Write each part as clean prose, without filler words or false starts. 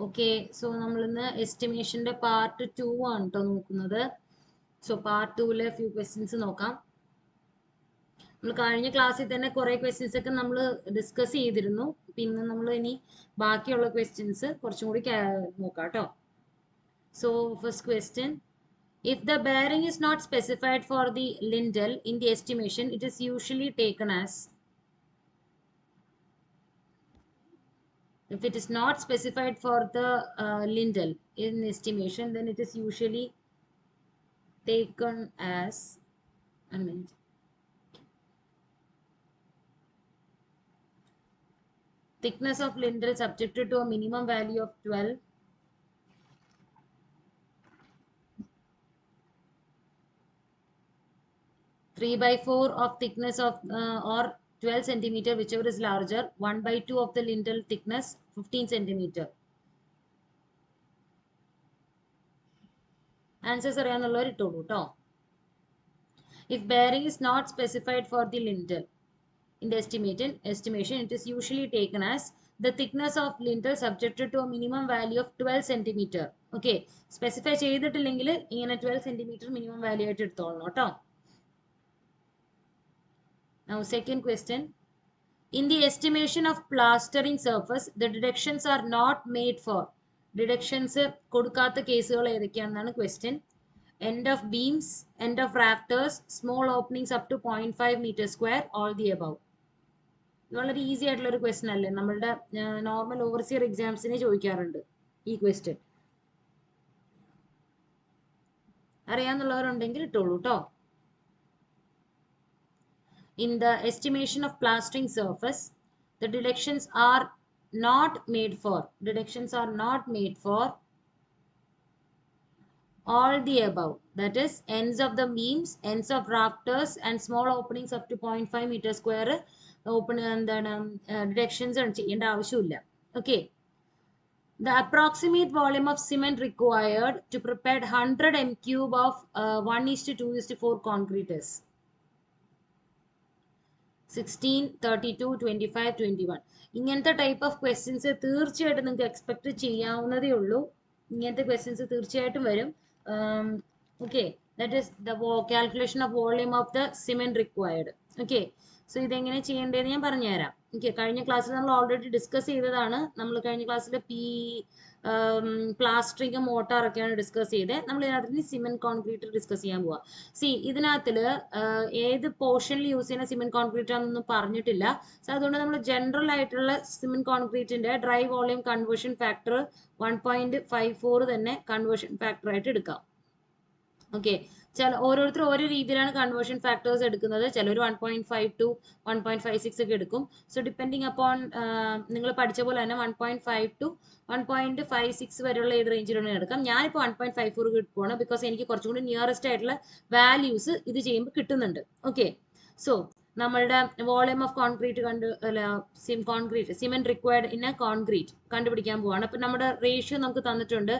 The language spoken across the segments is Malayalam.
Okay, so നമ്മൾ ഇന്ന് എസ്റ്റിമേഷന്റെ പാർട്ട് 2 ആണ് ട്ടോ നോക്കുന്നത്. സോ പാർട്ട് 2 few questions നോക്കാം. നമ്മൾ കഴിഞ്ഞ ക്ലാസ്സിൽ തന്നെ കുറെ ക്വസ്റ്റ്യൻസ് ഒക്കെ നമ്മൾ ഡിസ്കസ് ചെയ്തിരുന്നു. പിന്നെ നമ്മൾ ഇനി ബാക്കിയുള്ള ക്വസ്റ്റ്യൻസ് കുറച്ചും കൂടി നോക്കാം ട്ടോ. So first question, if the bearing is not specified for the lintel in the estimation, it is usually taken as. If it is not specified for the lintel in estimation, then it is usually taken as, I mean, thickness of lintel subjected to a minimum value of 12, three by 4 of thickness of or 12 centimeter, whichever is larger, 1 by 2 of the lintel thickness, 15 centimeter. Answers അറിയാന്നുള്ളവർ ഇട്ടോളൂ ട്ടോ. If bearing is not specified for the lintel in the estimation, it is usually taken as the thickness of lintel subjected to a minimum value of 12 centimeter. Okay, specify ചെയ്തിട്ടില്ലെങ്കിൽ ഇങ്ങനെ 12 centimeter minimum value ആയിട്ട് എടുത്തോളണം ട്ടോ. Now second question, in the estimation of plastering surface, the deductions are not made for. Deductions കൊടുക്കാത്ത കേസുകൾ ഏതൊക്കെയാണെന്നാണ് question. End of beams, end of rafters, small openings up to 0.5 meter square, all the above. വളരെ ഈസി ആയിട്ടുള്ള ഒരു ക്വസ്റ്റൻ അല്ലേ, നമ്മളുടെ നോർമൽ ഓവർസിയർ എക്സാംസിനെ ചോദിക്കാറുണ്ട് ഈ ക്വസ്റ്റ്യൻ. അറിയാന്നുള്ളവരുണ്ടെങ്കിൽ ഇട്ടോളൂ ട്ടോ. In the estimation of plastering surface, the deductions are not made for. Deductions are not made for all the above. That is, ends of the beams, ends of rafters, and small openings up to 0.5 meter square. Open and deductions are ചെയ്യേണ്ട ആവശ്യമില്ല. Okay. The approximate volume of cement required to prepare 100 m³ of 1:2:4 concrete is 16, 32, 25, 21. ഇങ്ങനത്തെ ടൈപ്പ് ഓഫ് ക്വസ്റ്റ്യൻസ് തീർച്ചയായിട്ടും നിങ്ങൾക്ക് എക്സ്പെക്ട് ചെയ്യാവുന്നതേ ഉള്ളൂ. ഇങ്ങനത്തെ ക്വസ്റ്റ്യൻസ് തീർച്ചയായിട്ടും വരും. Okay, that is the calculation of volume of the cement required. Okay, so ഇതെങ്ങനെ ചെയ്യേണ്ടതെന്ന് ഞാൻ പറഞ്ഞുതരാം. ഓക്കെ, കഴിഞ്ഞ ക്ലാസ്സിൽ നമ്മൾ ഓൾറെഡി ഡിസ്കസ് ചെയ്തതാണ്. നമ്മൾ കഴിഞ്ഞ ക്ലാസ്സിൽ പ്ലാസ്റ്ററിങ് മോട്ടാറൊക്കെയാണ് ഡിസ്കസ് ചെയ്തത്. നമ്മൾ ഇതിനകത്ത് സിമെന്റ് കോൺക്രീറ്റ് ഡിസ്കസ് ചെയ്യാൻ പോവാം. ഇതിനകത്തില് ഏത് പോർഷനിൽ യൂസ് ചെയ്യുന്ന സിമെന്റ് കോൺക്രീറ്റ് ആണെന്നൊന്നും പറഞ്ഞിട്ടില്ല. സോ അതുകൊണ്ട് നമ്മൾ ജനറൽ ആയിട്ടുള്ള സിമെന്റ് കോൺക്രീറ്റിന്റെ ഡ്രൈ വോളിയം കൺവേർഷൻ ഫാക്ടർ 1.54 തന്നെ കൺവേർഷൻ ഫാക്ടർ ആയിട്ട് എടുക്കാം. ഓക്കെ, ഓരോരുത്തർ ഓരോ രീതിയിലാണ് കൺവേർഷൻ ഫാക്ടേഴ്സ് എടുക്കുന്നത്. ചിലർ 1.52, 1.56 ഒക്കെ എടുക്കും. സോ ഡിപ്പെൻഡിങ് അപ്പോൺ നിങ്ങൾ പഠിച്ച പോലെ തന്നെ 1.5 to 1.56 വരെയുള്ള ഏത് റേഞ്ചിലാണ് എടുക്കാം. ഞാനിപ്പോൾ 1.54 കിട്ടുവാണ്, ബിക്കോസ് എനിക്ക് കുറച്ചും കൂടി നിയറസ്റ്റ് ആയിട്ടുള്ള വാല്യൂസ് ഇത് ചെയ്യുമ്പോൾ കിട്ടുന്നുണ്ട്. ഓക്കെ, സോ നമ്മളുടെ volume of concrete cement required in A concrete കണ്ടുപിടിക്കാൻ പോവാണ്. അപ്പൊ നമ്മുടെ റേഷ്യോ നമുക്ക് തന്നിട്ടുണ്ട്.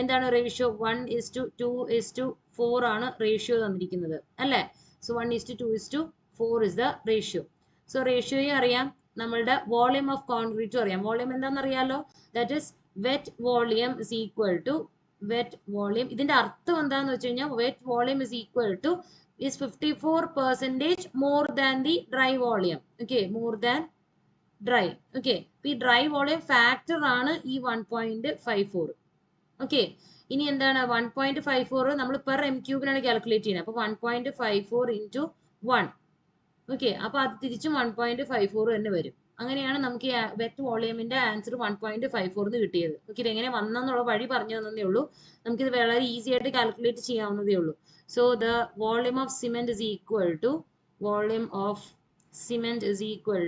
എന്താണ് റേഷ്യോ? 1:2:4 ആണ് റേഷ്യോ തന്നിരിക്കുന്നത് അല്ലേ? So 1:2:4 is the ratio. So റേഷ്യോയും അറിയാം, നമ്മളുടെ വോളിയം ഓഫ് കോൺക്രീറ്റും അറിയാം. വോളിയം എന്താണെന്ന് അറിയാലോ, that is wet volume is equal to wet volume. ഇതിന്റെ അർത്ഥം എന്താണെന്ന് വെച്ച് കഴിഞ്ഞാൽ wet volume is equal to is 54% more than the dry volume. Okay, more than dry. Okay, ഈ dry volume factor ആണ് ഈ 1.54. Okay, ഇനി എന്താണ് 1.54 നമ്മൾ പെർ m³ കാൽക്കുലേറ്റ് ചെയ്യുന്നത്. അപ്പോൾ 1.54 into 1. ഓക്കെ, അപ്പൊ അത് തിരിച്ചും 1.54 തന്നെ വരും. അങ്ങനെയാണ് നമുക്ക് ഈ വെറ്റ് വോളിയമിന്റെ ആൻസർ 1.54 കിട്ടിയത്. ഓക്കെ, ഇതെങ്ങനെ വന്നെന്നുള്ള വഴി പറഞ്ഞു തന്നേ ഉള്ളൂ. നമുക്കിത് വളരെ ഈസി ആയിട്ട് കാൽക്കുലേറ്റ് ചെയ്യാവുന്നതേ ഉള്ളൂ. So the volume of cement is equal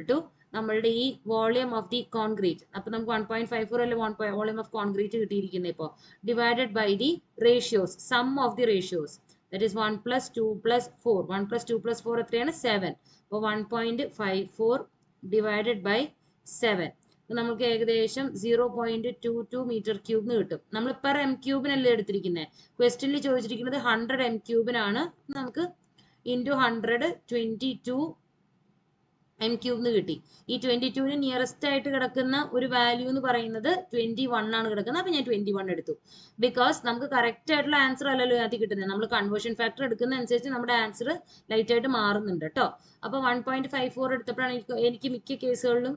to നമ്മളുടെ ഈ വോളിയം ഓഫ് ദി കോൺക്രീറ്റ്. അപ്പൊ നമുക്ക് 1.54 അല്ലെ വോളിയം ഓഫ് കോൺക്രീറ്റ് കിട്ടിയിരിക്കുന്നത് ഇപ്പോൾ, divided by the ratios, sum of the ratios, that is 1 + 2 + 4. 1 + 2 + 4 എത്രയാണ്? 7. അപ്പോൾ 1.54 ഡിവൈഡഡ് ബൈ 7 നമുക്ക് ഏകദേശം 0.22 m³ കിട്ടും. നമ്മൾ പെർ m³ എടുത്തിരിക്കുന്നത്. ക്വസ്റ്റ്യനിൽ ചോദിച്ചിരിക്കുന്നത് 100 m³ നമുക്ക് ഇൻറ്റു 100 22 എം ക്യൂബ് കിട്ടി. ഈ 22-ന് നിയറസ്റ്റ് ആയിട്ട് കിടക്കുന്ന ഒരു വാല്യൂ എന്ന് പറയുന്നത് 21 ആണ് കിടക്കുന്നത്. അപ്പൊ ഞാൻ 21 എടുത്തു. ബിക്കോസ് നമുക്ക് കറക്റ്റ് ആയിട്ടുള്ള ആൻസർ അല്ലല്ലോ അതിനകത്ത് കിട്ടുന്നത്. നമ്മൾ കൺവേർഷൻ ഫാക്ടർ എടുക്കുന്ന അനുസരിച്ച് നമ്മുടെ ആൻസർ ലൈറ്റ് ആയിട്ട് മാറുന്നുണ്ട് കേട്ടോ. അപ്പൊ 1.54 എടുത്തപ്പോഴാണ് എനിക്ക് മിക്ക കേസുകളിലും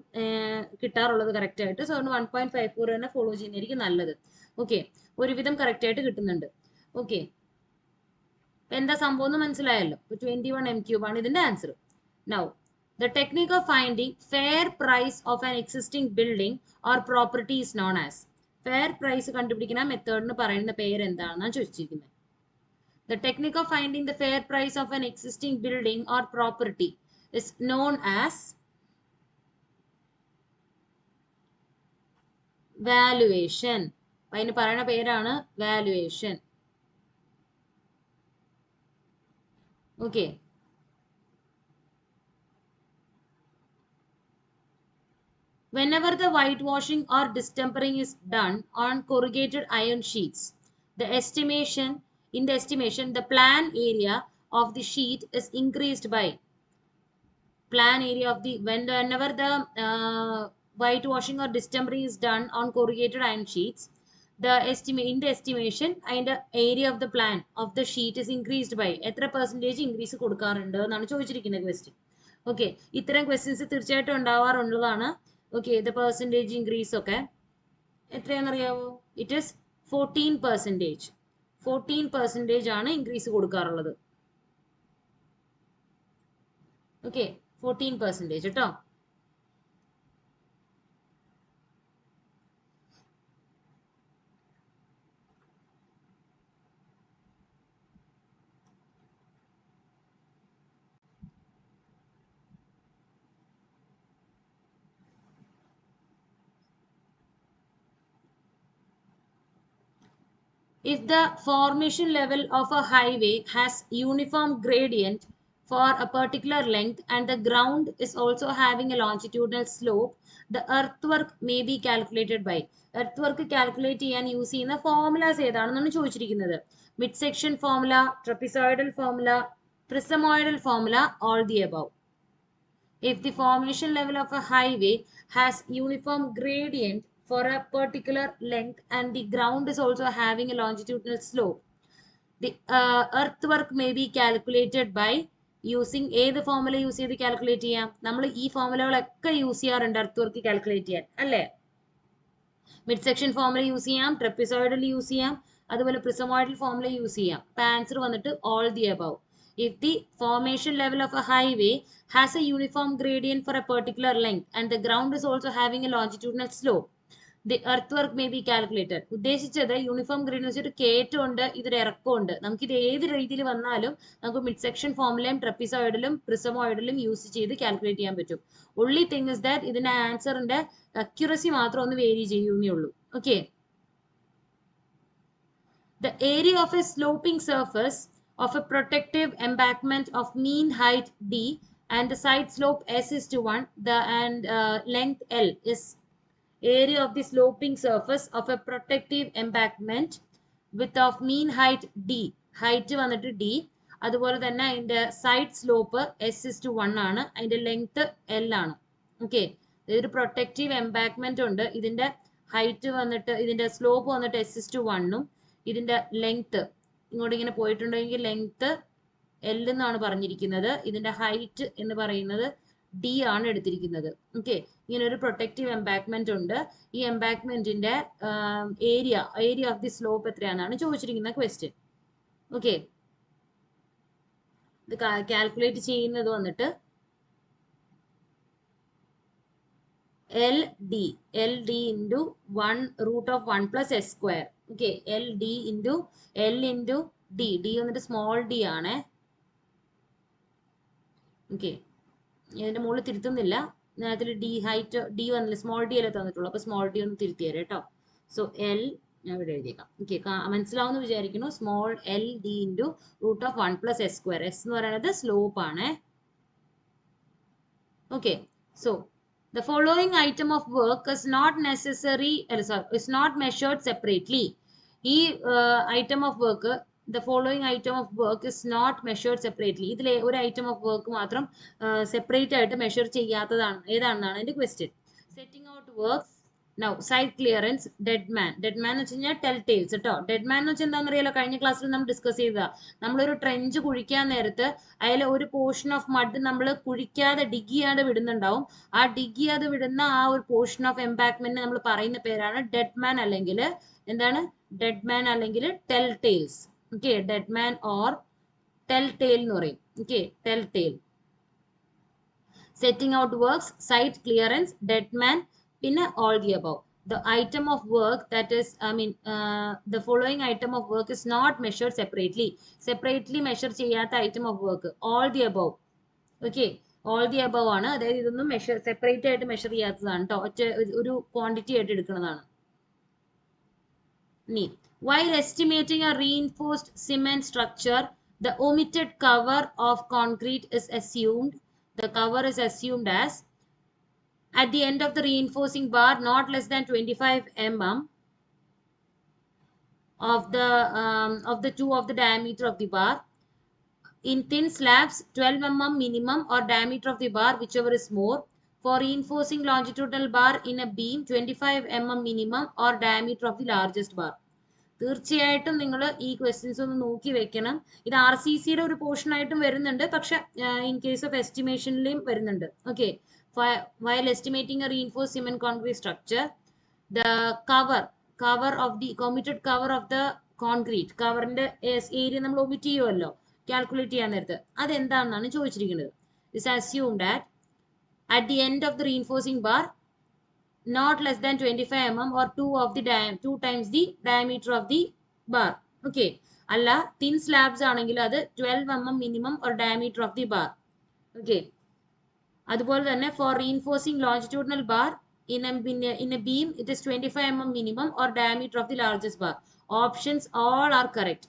കിട്ടാറുള്ളത് കറക്റ്റ് ആയിട്ട്. സോ അതുകൊണ്ട് 1.54 തന്നെ ഫോളോ ചെയ്യുന്നതായിരിക്കും നല്ലത്. ഓക്കെ, ഒരുവിധം കറക്റ്റ് ആയിട്ട് കിട്ടുന്നുണ്ട്. ഓക്കെ, എന്താ സംഭവം എന്ന് മനസ്സിലായല്ലോ. 21 എം ക്യൂബ് ആണ് ഇതിന്റെ answer. Now the technique of finding fair price of an existing building or property is known as. Fair price കണ്ടുപിടിക്കുന്ന മെത്തേഡിന് പറയുന്ന പേര് എന്താണെന്നാണ് ചോദിച്ചിരിക്കുന്നത്. The technique of finding the fair price of an existing building or property is known as valuation. അതിന് പറയുന്ന പേരാണ് valuation. Okay. Whenever the whitewashing or distempering is done on corrugated iron sheets, the estimation, the plan area of the sheet is increased by whenever the whitewashing or distempering is done on corrugated iron sheets, the estimation and the area of the plan of the sheet is increased by എത്ര percentage increase കൊടുക്കാറുണ്ട് എന്നാണ് ചോദിച്ചിരിക്കുന്ന question. ഓക്കെ, ഇത്തരം ക്വസ്റ്റ്യൻസ് തീർച്ചയായിട്ടും ഉണ്ടാവാറുള്ളതാണ്. ഓക്കെ, the percentage increase ഒക്കെ എത്രയാണെന്നറിയാവോ? It is 14%. 14% ആണ് ഇൻക്രീസ് കൊടുക്കാറുള്ളത്. ഓക്കെ, 14% കേട്ടോ. If the formation level of a highway has uniform gradient for a particular length and the ground is also having a longitudinal slope, the earthwork may be calculated by. Earthwork calculate ചെയ്യാൻ യൂസ് ചെയ്യുന്ന ഫോർമുലാസ് ഏതാണെന്നാണ് ചോദിച്ചിരിക്കുന്നത്. Mid section formula, trapezoidal formula, prismoidal formula, all the above. If the formation level of a highway has uniform gradient for a particular length and the ground is also having a longitudinal slope, the earthwork may be calculated by using ഏത് ഫോർമുല യൂസ് ചെയ്ത് കാൽക്കുലേറ്റ് ചെയ്യാം? നമ്മൾ ഈ ഫോർമുലകളൊക്കെ യൂസ് ചെയ്യാറുണ്ട് earthwork കാൽക്കുലേറ്റ് ചെയ്യാൻ, അല്ലേ? മിഡ് സെക്ഷൻ ഫോർമുല യൂസ് ചെയ്യാം, ട്രപ്പിസോയിഡൽ യൂസ് ചെയ്യാം, അതുപോലെ പ്രിസമോയിഡൽ ഫോർമുല യൂസ് ചെയ്യാം. അപ്പൊ ആൻസർ വന്നിട്ട് all the above. If the formation level of a highway has a uniform gradient for a particular length and the ground is also having a longitudinal slope, the earthwork may be calculated. ഉദ്ദേശിച്ചത് യൂണിഫോം ഗ്രേഡിയന്റ് വെച്ചിട്ട് കയറ്റമുണ്ട്, ഇതൊരു ഇറക്കമുണ്ട്. നമുക്ക് ഇത് ഏത് രീതിയിൽ വന്നാലും നമുക്ക് മിഡ് സെക്ഷൻ ഫോർമുലയും ട്രപ്പിസോയിഡലും പ്രിസമോയിഡലും യൂസ് ചെയ്ത് കാൽക്കുലേറ്റ് ചെയ്യാൻ പറ്റും. only thing is that ഇതിന്റെ ആൻസറിന്റെ അക്യുറസി മാത്രം ഒന്ന് വേരി ചെയ്യുന്നേ ഉള്ളൂ. Okay, the area of a sloping surface of a protective embankment of mean height d and the side slope s:1 and length l is area of the sloping surface of a protective embankment with of mean height d. height വന്നിട്ട് d, അതുപോലെ തന്നെ അതിന്റെ സൈഡ് സ്ലോപ്പ് s:1 ആണ്, അതിന്റെ ലെങ്ത് l ആണ്. ഓക്കെ, ഇതൊരു പ്രൊട്ടക്റ്റീവ് എംബാക്ക്മെന്റ് ഉണ്ട്. ഇതിന്റെ ഹൈറ്റ് വന്നിട്ട്, ഇതിന്റെ സ്ലോപ്പ് വന്നിട്ട് s:1ഉം ഇതിന്റെ ലെങ്ത് ഇങ്ങോട്ട് ഇങ്ങനെ പോയിട്ടുണ്ടെങ്കിൽ ലെങ്ത് എൽ എന്നാണ് പറഞ്ഞിരിക്കുന്നത്. ഇതിന്റെ ഹൈറ്റ് എന്ന് പറയുന്നത് ഡി ആണ് എടുത്തിരിക്കുന്നത്. ഓക്കെ, ഇങ്ങനെ ഒരു പ്രൊട്ടക്റ്റീവ് എംബാക്ക്മെന്റ് ഉണ്ട്. ഈ എംബാക്ക്മെന്റിന്റെ ഏരിയ ഓഫ് ദി സ്ലോപ്പ് എത്രയാണെന്നാണ് ചോദിച്ചിരിക്കുന്ന ക്വസ്റ്റ്യൻ. ഓക്കെ, ഇത് കാൽക്കുലേറ്റ് ചെയ്യുന്നത് വന്നിട്ട് L D into 1√1+s². Okay, L D into D വന്നിട്ട് സ്മോൾ ഡി ആണ്. ഓക്കെ, ഇതിന്റെ മുകളിൽ തിരുത്തുന്നില്ല, ഇതിനകത്തിൽ ഡി ഹൈറ്റ് ഡി വന്നില്ല, സ്മോൾ ഡി അല്ലേ തന്നിട്ടുള്ളൂ. അപ്പൊ സ്മോൾ ഡി ഒന്ന് തിരുത്തി തരാം കേട്ടോ. സോ എൽ ഞാൻ ഇവിടെ എഴുതിയേക്കാം. ഓക്കെ, മനസ്സിലാവുന്ന വിചാരിക്കുന്നു. Small L D into √1+s². S എന്ന് പറയുന്നത് സ്ലോപ്പ് ആണ്. Okay, so the following item of work is not measured separately. ഈ item of work the following item of work is not measured separately. ഇതിലെ ഒരു item of work മാത്രം separate ആയിട്ട് measure ചെയ്യാത്തതാണ് ഏതാണെന്നാണ് എൻ്റെ question. Setting out works. Now, site clearance, dead man. Dead man എന്ന് വെച്ച് കഴിഞ്ഞാൽ ടെൽ ടേൽസ് കേട്ടോ. ഡെഡ് മാൻ എന്ന് വെച്ചാൽ എന്താണെന്ന് അറിയാലോ, കഴിഞ്ഞ ക്ലാസ്സിൽ നമ്മൾ ഡിസ്കസ് ചെയ്തതാ. നമ്മളൊരു ട്രെഞ്ച് കുഴിക്കാൻ നേരത്ത് അതിൽ ഒരു പോർഷൻ ഓഫ് മഡ് നമ്മൾ കുഴിക്കാതെ ഡിഗ് ചെയ്യാതെ വിടുന്നുണ്ടാവും. ആ ഡിഗ് ചെയ്യാതെ വിടുന്ന ആ ഒരു പോർഷൻ ഓഫ് എംപാക്ട്മെന്റ് നമ്മൾ പറയുന്ന പേരാണ് ഡെഡ് മാൻ, അല്ലെങ്കിൽ എന്താണ് ഡെഡ് മാൻ അല്ലെങ്കിൽ tell tales. Okay, dead man or tell tail എന്ന് പറയും. Okay, tell tail. Setting out works, site clearance, dead man, പിന്നെ all the above. The item of work that is, the following item of work is not measured separately. Separately measure ചെയ്യാത്ത item of work. All the above. Okay, all the above ആണ്. അതായത് ഇതൊന്നും മെഷർ സെപ്പറേറ്റ് ആയിട്ട് മെഷർ ചെയ്യാത്തതാണ് കേട്ടോ. ഒറ്റ ഒരു ക്വാണ്ടിറ്റി ആയിട്ട് എടുക്കുന്നതാണ്. ഇനി, while estimating a reinforced cement structure, the omitted cover of concrete is assumed. The cover is assumed as at the end of the reinforcing bar not less than 25 mm of the two of the diameter of the bar. In thin slabs, 12 mm minimum or diameter of the bar, whichever is more. For reinforcing longitudinal bar in a beam, 25 mm minimum or diameter of the largest bar. തീർച്ചയായിട്ടും നിങ്ങൾ ഈ ക്വസ്റ്റ്യൻസ് ഒന്ന് നോക്കി വെക്കണം. ഇത് RCCയുടെ ഒരു പോർഷൻ ആയിട്ടും വരുന്നുണ്ട്, പക്ഷെ ഇൻ കേസ് ഓഫ് എസ്റ്റിമേഷനിലും വരുന്നുണ്ട്. Okay, while estimating a reinforced cement concrete structure, the cover of the committed cover of the concrete, കവറിന്റെ ഏരിയ നമ്മൾ ഒമിറ്റ് ചെയ്യുമല്ലോ കാൽക്കുലേറ്റ് ചെയ്യാൻ നേരത്ത്, അതെന്താണെന്നാണ് ചോദിച്ചിരിക്കുന്നത്. Is assumed that at the end of the reinforcing bar not less than 25 mm or 2 times the diameter of the bar. Okay, അല്ല thin slabs ആണെങ്കിൽ അത് 12 mm minimum or diameter of the bar. Okay, അതുപോലെ തന്നെ for reinforcing longitudinal bar in a beam it is 25 mm minimum or diameter of the largest bar. Options all are correct.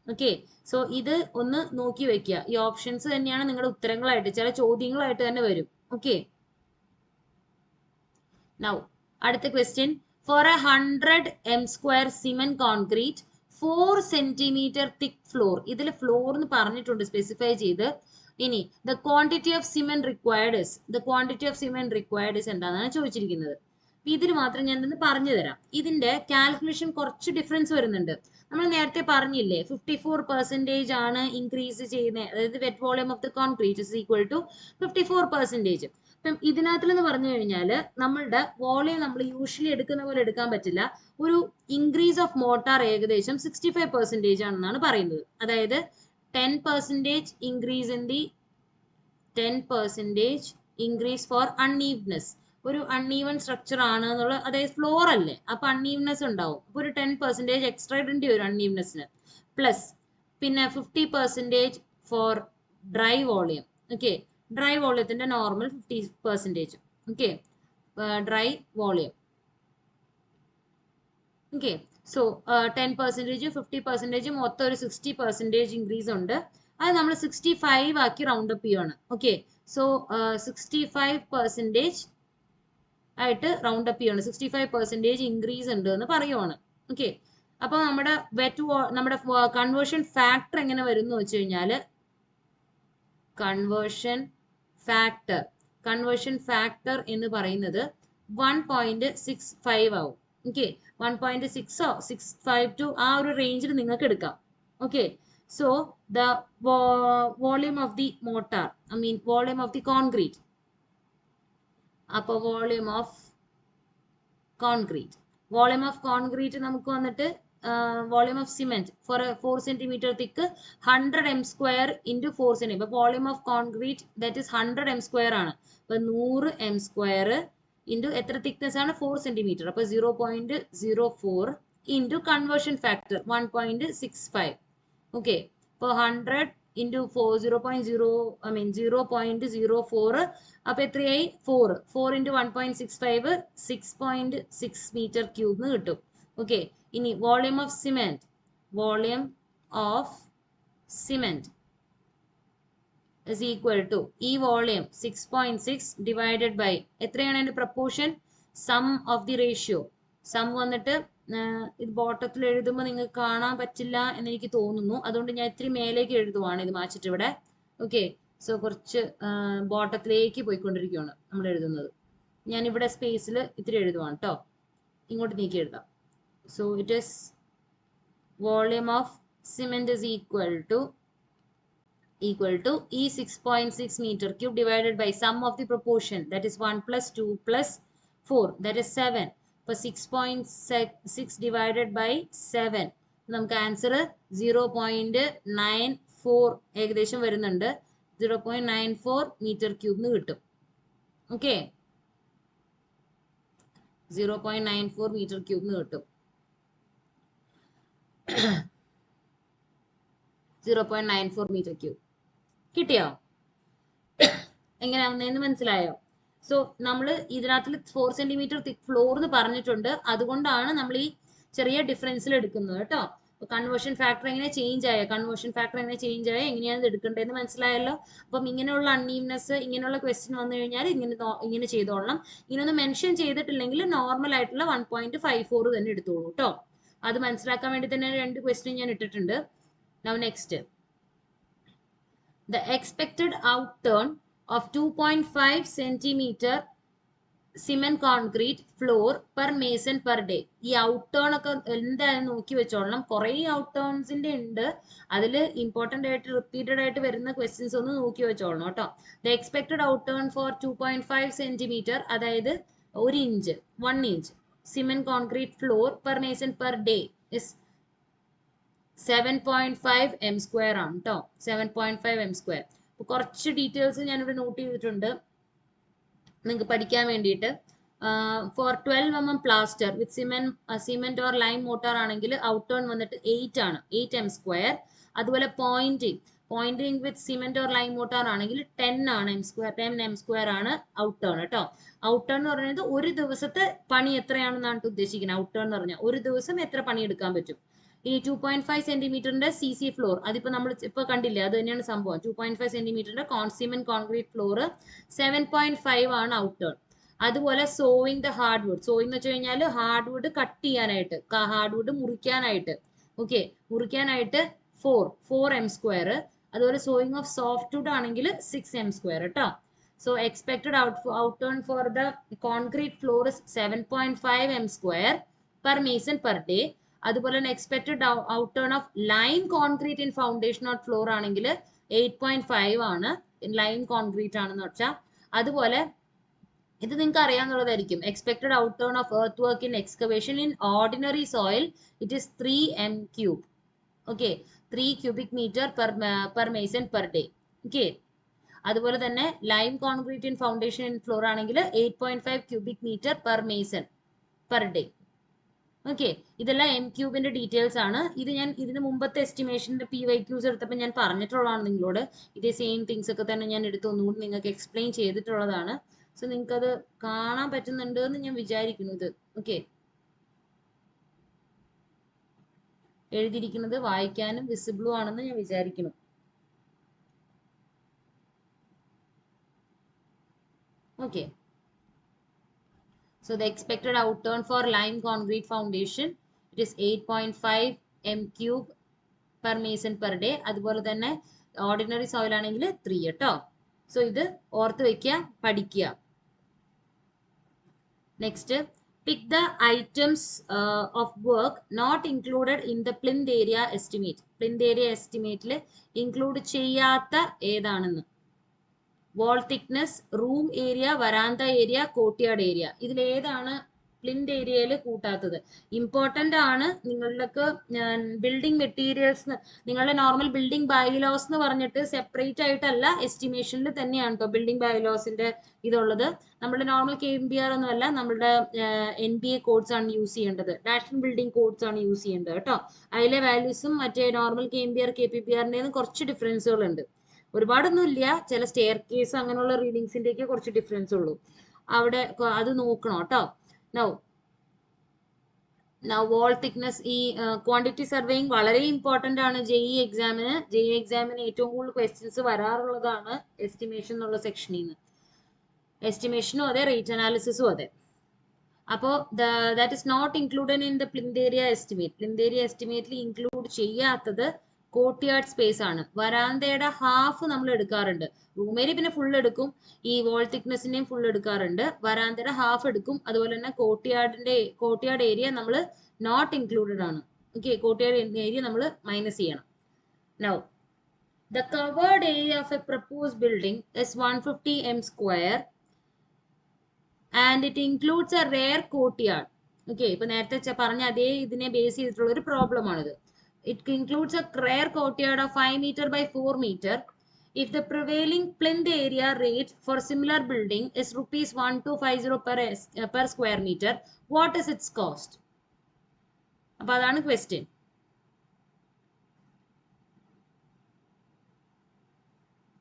Okay, so ഇത് ഒന്ന് നോക്കി വെക്കുക. ഈ ഓപ്ഷൻസ് തന്നെയാണ് നിങ്ങളുടെ ഉത്തരങ്ങളായിട്ട്, ചില ചോദ്യങ്ങളായിട്ട് തന്നെ വരും. Okay, now അടുത്ത question. For a 100 m square cement concrete 4 cm thick floor, ഇതിൽ ഫ്ലോർ എന്ന് പറഞ്ഞിട്ടുണ്ട് സ്പെസിഫൈ ചെയ്ത്. ഇനി the quantity of cement required is എന്താണെന്നാണ് ചോദിച്ചിരിക്കുന്നത്. ഇതിന് മാത്രം ഞാൻ ഒന്ന് പറഞ്ഞു തരാം. ഇതിന്റെ കാൽക്കുലേഷൻ കുറച്ച് ഡിഫറൻസ് വരുന്നുണ്ട്. നമ്മൾ നേരത്തെ പറഞ്ഞില്ലേ 54% ആണ് ഇൻക്രീസ് ചെയ്യുന്നത്, അതായത് wet volume of the concrete is equal to 54%. അപ്പം ഇതിനകത്തെന്ന് പറഞ്ഞു കഴിഞ്ഞാൽ നമ്മളുടെ വോളിയം നമ്മൾ യൂഷ്വലി എടുക്കുന്ന പോലെ എടുക്കാൻ പറ്റില്ല. ഒരു ഇൻക്രീസ് ഓഫ് മോട്ടാർ ഏകദേശം 65% ആണെന്നാണ് പറയുന്നത്. അതായത് 10% increase in the 10% increase for unevenness. ഒരു അൺഈവൻ സ്ട്രക്ചർ ആണ് എന്നുള്ള, അതായത് ഫ്ലോർ അല്ലേ, അപ്പൊ അൺഈവൻനെസ് ഉണ്ടാവും. അപ്പൊ ഒരു 10% എക്സ്ട്രാ ഇടേണ്ടി വരും അൺഈവൻനെസ്സിന്. പ്ലസ് പിന്നെ 50% for dry volume. Okay, dry വോളിയത്തിന്റെ normal 50%. Okay, dry volume. Okay, so 10%, 50%, മൊത്തം ഒരു 60% ഇൻക്രീസ് ഉണ്ട്. അത് നമ്മൾ 65 ആക്കി റൗണ്ട് അപ്പ് ചെയ്യുവാണ്. ഓക്കെ, സോ 65% ആയിട്ട് റൗണ്ട് അപ്പ് ചെയ്യാണ്. 65% ഇൻക്രീസ് ഉണ്ട് എന്ന് പറയുവാണ്. ഓക്കെ, അപ്പൊ നമ്മുടെ നമ്മുടെ കൺവേർഷൻ ഫാക്ടർ എങ്ങനെ വരും എന്ന് വെച്ച് കഴിഞ്ഞാൽ, കൺവേർഷൻ ഫാക്ടർ എന്ന് പറയുന്നത് 1.65 ആവും. ഓക്കെ, 1.6 65 ടു ആ ഒരു റേഞ്ചിൽ നിങ്ങൾക്ക് എടുക്കാം. Okay, so the volume of the mortar, volume of the concrete. അപ്പൊ വോളിയം ഓഫ് കോൺക്രീറ്റ് നമുക്ക് വന്നിട്ട് volume of cement for 4 cm thick 100 m square into 4 cm. അപ്പൊ volume of concrete that is 100 m square ആണ്. അപ്പൊ 100 m square into എത്ര തിക്നെസ് ആണ് 4 cm. അപ്പൊ 0.04 into കൺവേർഷൻ ഫാക്ടർ 1.65. ഓക്കെ, അപ്പൊ 100 into 4 0.04 അപ്പൊ എത്രയായി 4 into 1.65 6.6 meter cube എന്ന് കിട്ടും. ഓക്കെ, ഇനി volume of cement is equal to ഈ വോളിയം 6.6 divided by എത്രയാണ് അതിന്റെ proportion, sum of the ratio. Sum വന്നിട്ട് ഇത് ബോട്ടത്തിൽ എഴുതുമ്പോൾ നിങ്ങൾക്ക് കാണാൻ പറ്റില്ല എന്ന് എനിക്ക് തോന്നുന്നു. അതുകൊണ്ട് ഞാൻ ഇത്തിരി മേലേക്ക് എഴുതുവാണ് ഇത് മാച്ചിട്ട് ഇവിടെ. ഓക്കെ, സോ കുറച്ച് ബോട്ടത്തിലേക്ക് പോയിക്കൊണ്ടിരിക്കുകയാണ് നമ്മൾ എഴുതുന്നത്. ഞാൻ ഇവിടെ സ്പേസിൽ ഇത്തിരി എഴുതുവാണ് കേട്ടോ, ഇങ്ങോട്ട് നീക്കി എഴുതാം. So it is volume of cement is equal to E 6.6 meter cube divided by sum of the proportion, that is 1 plus 2 plus 4, that is 7. So 6.6 divided by 7, നമുക്ക് ആൻസർ 0.94 ഏകദേശം വരുന്നുണ്ട്. 0.94 മീറ്റർ ക്യൂബിന് കിട്ടും. ഓക്കെ, 0.94 മീറ്റർ ക്യൂബിന് കിട്ടും. 0.94 മീറ്റർ ക്യൂബ് കിട്ടിയോ? എങ്ങനെയാണെന്ന് മനസ്സിലായോ? സോ നമ്മൾ ഇതിനകത്തിൽ 4 സെന്റിമീറ്റർ തിക് ഫ്ലോർ എന്ന് പറഞ്ഞിട്ടുണ്ട്. അതുകൊണ്ടാണ് നമ്മൾ ഈ ചെറിയ ഡിഫറൻസിൽ എടുക്കുന്നത് കേട്ടോ. കൺവേർഷൻ ഫാക്ടർ എങ്ങനെ ചേഞ്ച് ആയ എങ്ങനെയാണ് ഇത് എടുക്കേണ്ടതെന്ന് മനസ്സിലായല്ലോ. അപ്പം ഇങ്ങനെയുള്ള അൺഈവ്നെസ്, ഇങ്ങനെയുള്ള ക്വസ്റ്റ്യൻ വന്നു കഴിഞ്ഞാൽ ഇങ്ങനെ ചെയ്തോളണം. ഇങ്ങനൊന്നും മെൻഷൻ ചെയ്തിട്ടില്ലെങ്കിൽ നോർമൽ ആയിട്ടുള്ള 1.54 തന്നെ എടുത്തോളൂ കേട്ടോ. അത് മനസ്സിലാക്കാൻ വേണ്ടി തന്നെ 2 ക്വസ്റ്റ്യൻ ഞാൻ ഇട്ടിട്ടുണ്ട്. Now next, the expected outturn of 2.5 centimeter cement concrete floor per mason per day. ഈ ഔട്ട്ടേൺ ഒക്കെ എന്തായാലും നോക്കി വെച്ചോളണം. കുറേ ഔട്ട്ടേൺസിന്റെ ഉണ്ട്, അതിൽ ഇമ്പോർട്ടൻ്റ് ആയിട്ട് റിപ്പീറ്റഡ് ആയിട്ട് വരുന്ന ക്വസ്റ്റ്യൻസ് ഒന്ന് നോക്കി വെച്ചോളണം കേട്ടോ. The expected outturn for 2.5 centimetre, അതായത് 1 inch cement concrete floor per mason per day is 7.5 m square ആണ് കേട്ടോ. 7.5 m square. കുറച്ച് ഡീറ്റെയിൽസ് ഞാനിവിടെ നോട്ട് ചെയ്തിട്ടുണ്ട് നിങ്ങൾക്ക് പഠിക്കാൻ വേണ്ടിയിട്ട്. For 12 mm plaster with cement or lime mortar ആണെങ്കിൽ ഔട്ട്ടേൺ വന്നിട്ട് 8 ആണ്, 8 m square. അതുപോലെ pointing with cement or lime mortar ആണെങ്കിൽ 10 ആണ്, 10 m square ആണ് ഔട്ട്ടേൺ കേട്ടോ. ഔട്ട്ടേൺ എന്ന് പറയുന്നത് ഒരു ദിവസത്തെ പണി എത്രയാണെന്നാണ് ഉദ്ദേശിക്കുന്നത്. ഔട്ട്ടേൺ എന്ന് പറഞ്ഞാൽ ഒരു ദിവസം എത്ര പണി എടുക്കാൻ പറ്റും. ഇനി 2.5 സെന്റിമീറ്ററിന്റെ CC ഫ്ലോർ, അതിപ്പോ നമ്മൾ ഇപ്പൊ കണ്ടില്ലേ, അത് തന്നെയാണ് സംഭവം. 2.5 സെന്റിമീറ്ററിന്റെ സിമെന്റ് കോൺക്രീറ്റ് ഫ്ലോർ 7.5 ആണ് ഔട്ട്ടേൺ. അതുപോലെ സോയിങ് ദ ഹാർഡ്വുഡ്, സോയിങ് എന്ന് വെച്ച് കഴിഞ്ഞാൽ ഹാർഡ്വുഡ് കട്ട് ചെയ്യാനായിട്ട്, ഹാർഡ്വുഡ് മുറിക്കാനായിട്ട്, ഓക്കെ, മുറിക്കാനായിട്ട് 4 m square. അതുപോലെ സോയിങ് ഓഫ് സോഫ്റ്റ് വുഡ് ആണെങ്കിൽ 6 m square കേട്ടോ. So expected outturn for the concrete floor 7.5 m square per mason per day. അതുപോലെ തന്നെ expected outturn of lime concrete in foundation of floor ആണെങ്കിൽ 8.5 ആണ്, ലൈം കോൺക്രീറ്റ് ആണെന്ന് വെച്ചാൽ. അതുപോലെ ഇത് നിങ്ങൾക്ക് അറിയാവുന്നതായിരിക്കും. Expected outturn of earth work in excavation in ordinary soil it is 3 m cube. Okay, 3 cubic meter per mason per day. Okay, അതുപോലെ തന്നെ lime concrete in foundation in floor ആണെങ്കിൽ 8.5 cubic meter per mason per day. Okay, ഇതെല്ലാം എം ക്യൂബിന്റെ ഡീറ്റെയിൽസ് ആണ്. ഇത് ഞാൻ ഇതിന് മുമ്പത്തെ എസ്റ്റിമേഷന്റെ PYQs എടുത്തപ്പോൾ ഞാൻ പറഞ്ഞിട്ടുള്ളതാണ് നിങ്ങളോട്. ഇതേ സെയിം തിങ്സ് ഒക്കെ തന്നെ ഞാൻ എടുത്ത് ഒന്നുകൂടി നിങ്ങൾക്ക് എക്സ്പ്ലെയിൻ ചെയ്തിട്ടുള്ളതാണ്. സോ നിങ്ങൾക്ക് അത് കാണാൻ പറ്റുന്നുണ്ട് എന്ന് ഞാൻ വിചാരിക്കുന്നു. ഇത് ഓക്കെ, എഴുതിയിരിക്കുന്നത് വായിക്കാനും വിസിബിളും ആണെന്ന് ഞാൻ വിചാരിക്കുന്നു. Okay, so the expected outturn for lime concrete foundation it is 8.5 m cube per mason per day. അതുപോലെ തന്നെ ഓർഡിനറി സോയിൽ ആണെങ്കിൽ 3 കേട്ടോ. സോ ഇത് ഓർത്ത് വെക്കുക, പഠിക്കുക. Next, pick the items of work not included in the plinth area estimate. Plinth area എസ്റ്റിമേറ്റിൽ ഇൻക്ലൂഡ് ചെയ്യാത്ത ഏതാണെന്ന്. വാൾ തിക്നെസ്, റൂം ഏരിയ, വരാന്ത ഏരിയ, കോർട്ട്യാർഡ് ഏരിയ, ഇതിലേതാണ് പ്ലിന്ത് ഏരിയയിൽ കൂട്ടാത്തത്? ഇമ്പോർട്ടൻ്റ് ആണ്. നിങ്ങൾക്ക് ബിൽഡിംഗ് മെറ്റീരിയൽസ്, നിങ്ങളുടെ നോർമൽ ബിൽഡിംഗ് ബൈലോസ് എന്ന് പറഞ്ഞിട്ട് സെപ്പറേറ്റ് ആയിട്ടല്ല, എസ്റ്റിമേഷനിൽ തന്നെയാണ് കേട്ടോ ബിൽഡിംഗ് ബൈലോസിന്റെ ഇതുള്ളത്. നമ്മുടെ നോർമൽ KMBR ഒന്നുമല്ല, നമ്മുടെ NBA കോഡ്സ് ആണ് യൂസ് ചെയ്യേണ്ടത്, നാഷണൽ ബിൽഡിംഗ് കോഡ്സ് ആണ് യൂസ് ചെയ്യേണ്ടത് കേട്ടോ. അതിലെ വാല്യൂസും മറ്റേ നോർമൽ KMBR KPBRന്റെയും കുറച്ച് ഡിഫറൻസുകൾ ഉണ്ട്. ഒരുപാടൊന്നും ഇല്ല, ചില സ്റ്റെയർ കേസ് അങ്ങനെയുള്ള റീഡിങ്സിന്റെ ഒക്കെ കുറച്ച് ഡിഫറൻസ് ഉള്ളൂ. അവിടെ അത് നോക്കണം കേട്ടോ. നൗ വാൾ തിക്നെസ്, ഈ ക്വാണ്ടിറ്റി സർവേയിങ് വളരെ ഇമ്പോർട്ടന്റ് ആണ് JEE എക്സാമിന് ഏറ്റവും കൂടുതൽ ക്വസ്റ്റ്യൻസ് വരാറുള്ളതാണ് എസ്റ്റിമേഷൻ എന്നുള്ള സെക്ഷനിൽ നിന്ന്. എസ്റ്റിമേഷനും അതെ, റേറ്റ് അനാലിസിസും അതെ. അപ്പോൾ that is not included in the plinth area estimate. Plinth area estimate include ചെയ്യാത്തത് കോർട്ട്യാർഡ് സ്പേസ് ആണ്. വരാന്തയുടെ ഹാഫ് നമ്മൾ എടുക്കാറുണ്ട്. റൂം ഏരിയ പിന്നെ ഫുൾ എടുക്കും, ഈ വോൾ തിക്നെസിന്റെയും ഫുൾ എടുക്കാറുണ്ട്. വരാന്തയുടെ ഹാഫ് എടുക്കും. അതുപോലെ തന്നെ കോർട്ട്യാർഡ് ഏരിയ നമ്മൾ നോട്ട് ഇൻക്ലൂഡഡ് ആണ്. ഓക്കെ, കോർട്ട്യാർഡ് ഏരിയ നമ്മൾ മൈനസ് ചെയ്യണം. Now the covered area of a proposed building is 150 m square and it includes a rear courtyard. Okay, ഇപ്പൊ നേരത്തെ പറഞ്ഞ അതേ ഇതിനെ ബേസ് ചെയ്തിട്ടുള്ള ഒരു പ്രോബ്ലം ആണിത്. It includes a rear courtyard of 5 meter by 4 meter. If the prevailing plinth area rate for similar building is rupees 1250 per square meter, what is its cost? അപ്പൊ അതാണ് ക്വസ്റ്റ്യൻ.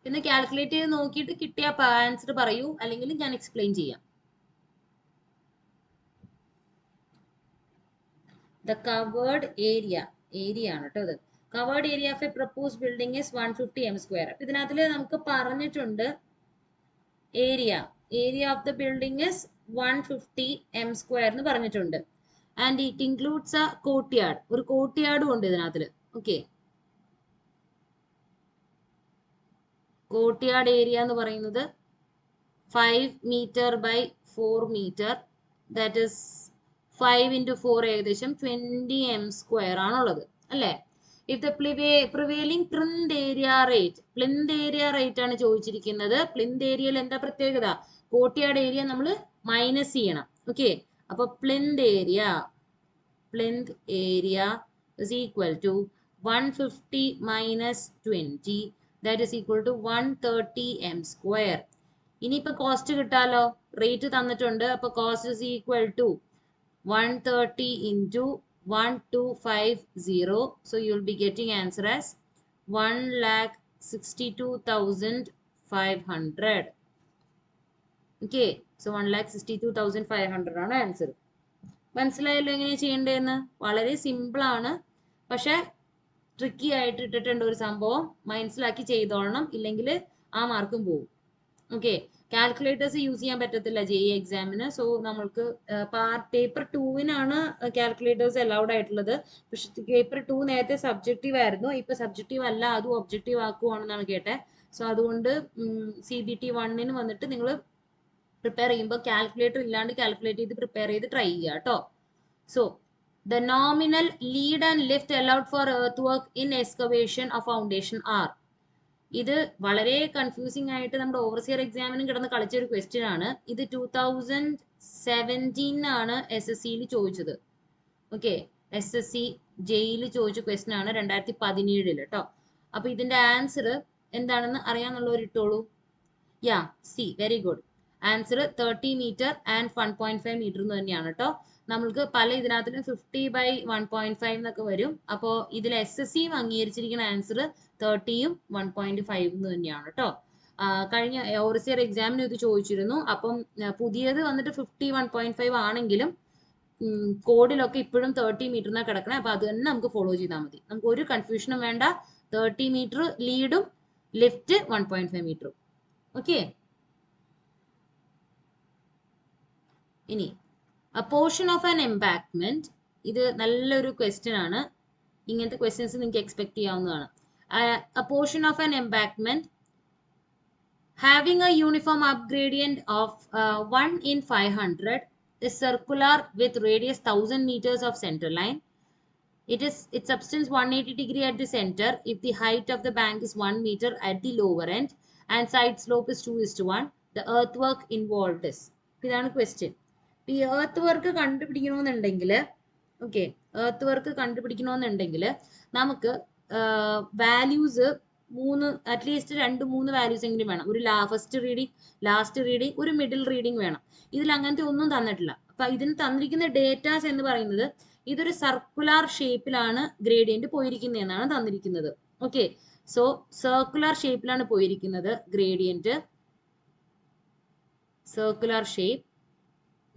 പിന്നെ കാൽക്കുലേറ്റ് ചെയ്ത് നോക്കിയിട്ട് കിട്ടിയ ആൻസർ പറയൂ, അല്ലെങ്കിൽ ഞാൻ എക്സ്പ്ലെയിൻ ചെയ്യാം. The covered area ആണ് കേട്ടോ ഇത്. Covered area of a proposed building is 150 m square. ഇതിനകത്തിൽ നമുക്ക് പറഞ്ഞിട്ടുണ്ട് area of the building is 150 m square എന്ന് പറഞ്ഞിട്ടുണ്ട്. And it includes a courtyard. ഒരു courtyard ഉണ്ട് ഇതിനകത്തിൽ. ഓക്കെ, കോർട്ട്യാർഡ് ഏരിയ എന്ന് പറയുന്നത് 5 meter by 4 meter, that is 5 into 4 ഏകദേശം 20 m square ആണുള്ളത് അല്ലേ. If the prevailing plinth area rate ആണ് ചോദിച്ചിരിക്കുന്നത്. പ്ലിന്ത് ഏരിയയിൽ എന്താ പ്രത്യേകത? കോർട്ട്യാർഡ് ഏരിയ നമ്മൾ മൈനസ് ചെയ്യണം. ഓക്കെ, അപ്പൊ plinth area is equal to 150 minus 20, that is equal to 130 m square. ഇനിയിപ്പോ കോസ്റ്റ് കിട്ടാലോ, റേറ്റ് തന്നിട്ടുണ്ട്. അപ്പൊ cost is equal to 130 into 1250. So you will be getting answer as 1,62,500. Okay, so 1,62,500 ആണ് ആൻസർ. മനസ്സിലായല്ലോ എങ്ങനെയാ ചെയ്യേണ്ടതെന്ന്? വളരെ സിമ്പിൾ ആണ്, പക്ഷെ ട്രിക്കി ആയിട്ട് ഇട്ടിട്ടുണ്ട് ഒരു സംഭവം. മനസ്സിലാക്കി ചെയ്തോളണം, ഇല്ലെങ്കിൽ ആ മാർക്കും പോകും. ഓക്കെ, കാൽക്കുലേറ്റേഴ്സ് യൂസ് ചെയ്യാൻ പറ്റത്തില്ല JEE എക്സാമിന്. സോ നമ്മൾക്ക് പേപ്പർ 2-നാണ് കാൽക്കുലേറ്റേഴ്സ് അലൗഡ് ആയിട്ടുള്ളത്. പക്ഷെ പേപ്പർ 2 നേരത്തെ സബ്ജക്റ്റീവ് ആയിരുന്നു, ഇപ്പൊ സബ്ജക്റ്റീവ് അല്ല, അതും ഒബ്ജക്റ്റീവ് ആക്കുവാണെന്നാണ് കേട്ടെ. സോ അതുകൊണ്ട് CBT 1-ന് വന്നിട്ട് നിങ്ങൾ പ്രിപ്പയർ ചെയ്യുമ്പോൾ കാൽക്കുലേറ്റർ ഇല്ലാണ്ട് കാൽക്കുലേറ്റ് ചെയ്ത് പ്രിപ്പയർ ചെയ്ത് ട്രൈ ചെയ്യുക കേട്ടോ. So the nominal lead and lift allowed for earthwork in excavation of foundation are. ഇത് വളരെ കൺഫ്യൂസിംഗ് ആയിട്ട് നമ്മുടെ ഓവർസിയർ എക്സാമിനും കിടന്ന് കളിച്ച ഒരു ക്വസ്റ്റ്യൻ ആണ്. ഇത് 2017 SSCയിൽ ചോദിച്ചത്. ഓക്കെ, SSC JEEയിൽ ചോദിച്ച ക്വസ്റ്റ്യൻ ആണ് 2017 കേട്ടോ. അപ്പൊ ഇതിന്റെ ആൻസർ എന്താണെന്ന് അറിയാന്നുള്ളവർ ഇട്ടോളൂ. Yeah, C, very good. Answer 30 meter and 1.5 meter എന്ന് തന്നെയാണ് കേട്ടോ. നമ്മൾക്ക് പല ഇതിനകത്തിലും 50 by 1.5 എന്നൊക്കെ വരും. അപ്പോൾ ഇതിൽ SSC അംഗീകരിച്ചിരിക്കുന്ന ആൻസർ 30-ഉം 1.5 എന്ന് തന്നെയാണ് കേട്ടോ. കഴിഞ്ഞ ഓവർസിയർ എക്സാമിന് ഇത് ചോദിച്ചിരുന്നു. അപ്പം പുതിയത് വന്നിട്ട് 50 1.5 ആണെങ്കിലും കോഡിലൊക്കെ ഇപ്പോഴും 30 മീറ്ററിനാണ് കിടക്കണേ. അപ്പൊ അത് തന്നെ നമുക്ക് ഫോളോ ചെയ്താൽ മതി. നമുക്ക് ഒരു കൺഫ്യൂഷനും വേണ്ട. 30 meter ലീഡും ലിഫ്റ്റ് 1.5 meter. ഓക്കെ, ഇനി a portion of an embankment. ഇത് നല്ലൊരു ക്വസ്റ്റ്യൻ ആണ്. ഇങ്ങനത്തെ ക്വസ്റ്റ്യൻസ് നിങ്ങൾക്ക് എക്സ്പെക്ട് ചെയ്യാവുന്നതാണ്. A portion of an embankment having a uniform upgradient of 1 in 500 is circular with radius 1000 meters of center line. Its substance 180 degree at the center if the height of the bank is 1 meter at the lower end and side slope is 2:1. The earthwork involved is. ഇതാണ് ക്വസ്റ്റ്യൻ. ഈ എർത്ത് വർക്ക് കണ്ടുപിടിക്കണമെന്നുണ്ടെങ്കിൽ നമുക്ക് വാല്യൂസ് അറ്റ്ലീസ്റ്റ് 2-3 വാല്യൂസ് എങ്കിലും വേണം. ഒരു ഫസ്റ്റ് റീഡിങ്, ലാസ്റ്റ് റീഡിങ്, ഒരു മിഡിൽ റീഡിങ് വേണം. ഇതിൽ അങ്ങനത്തെ ഒന്നും തന്നിട്ടില്ല. അപ്പൊ ഇതിന് തന്നിരിക്കുന്ന ഡേറ്റാസ് എന്ന് പറയുന്നത് ഇതൊരു സർക്കുലർ ഷേപ്പിലാണ് ഗ്രേഡിയന്റ് പോയിരിക്കുന്നത് എന്നാണ് തന്നിരിക്കുന്നത്. ഓക്കെ, സോ സർക്കുലർ ഷേപ്പിലാണ് പോയിരിക്കുന്നത് ഗ്രേഡിയന്റ്, സർക്കുലർ ഷേപ്പ്.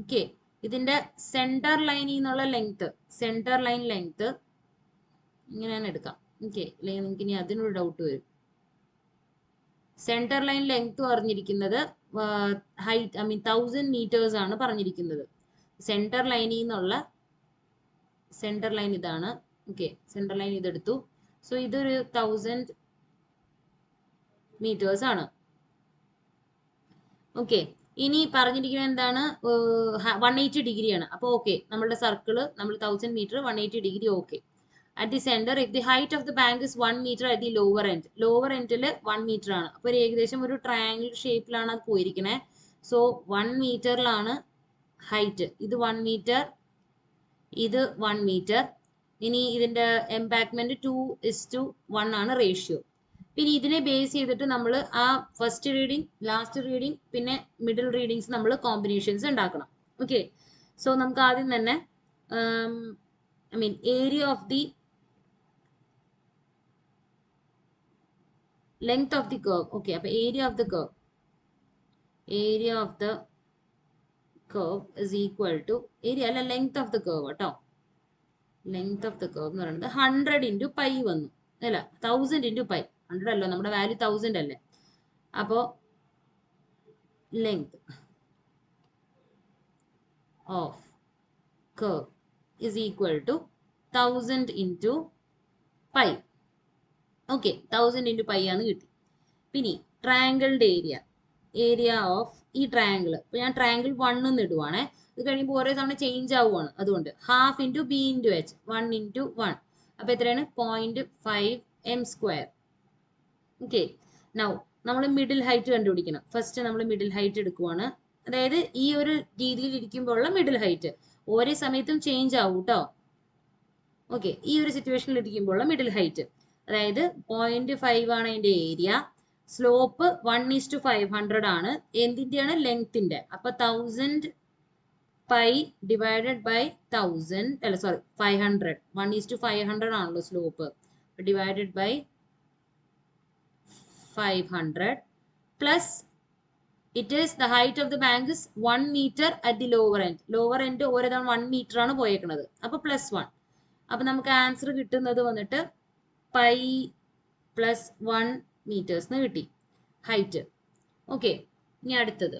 ഓക്കെ, ഇതിന്റെ സെന്റർ ലൈനിൽ നിന്നുള്ള സെന്റർ ലൈൻ ലെങ്ത് ഇങ്ങനെയാണ് എടുക്കാം. ഓക്കെ, അല്ലെങ്കിൽ നിങ്ങൾക്ക് ഇനി അതിനൊരു ഡൗട്ട് വരും. സെന്റർ ലൈൻ ലെങ്ത് പറഞ്ഞിരിക്കുന്നത് 1000 meters ആണ് പറഞ്ഞിരിക്കുന്നത്. സെൻറ്റർ ലൈനിൽ നിന്നുള്ള സെൻറ്റർ ലൈൻ ഇതാണ്. ഓക്കെ, സെൻറ്റർ ലൈൻ ഇതെടുത്തു. സോ ഇതൊരു 1000 meters ആണ്. ഓക്കെ, ഇനി പറഞ്ഞിരിക്കുന്നത് എന്താണ്? 180 ഡിഗ്രി ആണ്. അപ്പോൾ ഓക്കെ, നമ്മളുടെ സർക്കിള് നമ്മൾ 1000 meter 180 degree. Okay, at the center if the height of the bank is 1 meter at the lower end, lower endൽ 1 meter ആണ്. അപ്പോൾ ഏകദേശം ഒരു ട്രയാങ്കിൾ ഷേപ്പിലാണ് അത് പോയിരിക്കുന്നത്. സോ 1 മീറ്ററിലാണ് ഹൈറ്റ്. ഇത് 1 meter, ഇത് 1 meter. ഇനി ഇതിന്റെ എംപാക്ട്മെന്റ് 2:1 ആണ് റേഷ്യോ. പിന്നെ ഇതിനെ ബേസ് ചെയ്തിട്ട് നമ്മൾ ആ ഫസ്റ്റ് റീഡിങ്, ലാസ്റ്റ് റീഡിങ്, പിന്നെ മിഡിൽ റീഡിങ്സ് നമ്മൾ കോമ്പിനേഷൻസ് ഉണ്ടാക്കണം. ഓക്കെ, സോ നമുക്ക് ആദ്യം തന്നെ area of the length of the curve. Okay, അപ്പൊ area of the curve, area of the curve is equal to area അല്ല, ലെങ്ത് ഓഫ് ദ കർവ് കേട്ടോ. ലെങ്ത് ഓഫ് ദ കർവ് എന്ന് പറയുന്നത് 100 into പൈ വന്നു, അല്ല 1000 into പൈ. 100 അല്ലോ, നമ്മുടെ വാല്യൂ 1000 അല്ലേ. അപ്പോ length of curve is equal to 1000 into pi. Okay, 1000 into pi ആണ് കിട്ടി. പിന്നെ ട്രയാങ്കിളിന്റെ ഏരിയ, ഏരിയ ഓഫ് ഈ ട്രയാങ്കിൾ. ഇപ്പൊ ഞാൻ ട്രയാങ്കിൾ 1 എന്ന് ഇടുവാണേ. ഇത് കഴിയുമ്പോൾ ഓരോ തവണ ചേഞ്ച് ആവുകയാണ്. അതുകൊണ്ട് 1/2 into b into h, 1 into 1. അപ്പൊ എത്രയാണ്? 0.5 m². ഓക്കെ, നൗ നമ്മൾ മിഡിൽ ഹൈറ്റ് കണ്ടുപിടിക്കണം. ഫസ്റ്റ് നമ്മൾ മിഡിൽ ഹൈറ്റ് എടുക്കുവാണ്. അതായത് ഈ ഒരു രീതിയിൽ ഇരിക്കുമ്പോൾ ഉള്ള മിഡിൽ ഹൈറ്റ് ഓരോ സമയത്തും ചേഞ്ച് ആവും കേട്ടോ. ഓക്കെ, ഈ ഒരു സിറ്റുവേഷനിൽ ഇരിക്കുമ്പോൾ ഉള്ള മിഡിൽ ഹൈറ്റ്, അതായത് 0.5 ആണ് അതിന്റെ ഏരിയ. സ്ലോപ്പ് 1:500 ആണ്. എന്തിന്റെയാണ്? ലെങ്ത്തിന്റെ. അപ്പൊ 1000 പൈ ഡിവൈഡഡ് ബൈ 1000, അല്ല സോറി 500, 1:500 ആണല്ലോ slope. Divided by 500 plus it is the height of the bank is 1 meter at the lower end. Lower end ഓരോ തവണ 1 meter ആണ് പോയേക്കുന്നത്. അപ്പൊ +1. അപ്പൊ നമുക്ക് ആൻസർ കിട്ടുന്നത് വന്നിട്ട് പൈ +1 meters എന്ന് കിട്ടി ഹൈറ്റ്. ഓക്കെ, ഇനി അടുത്തത്,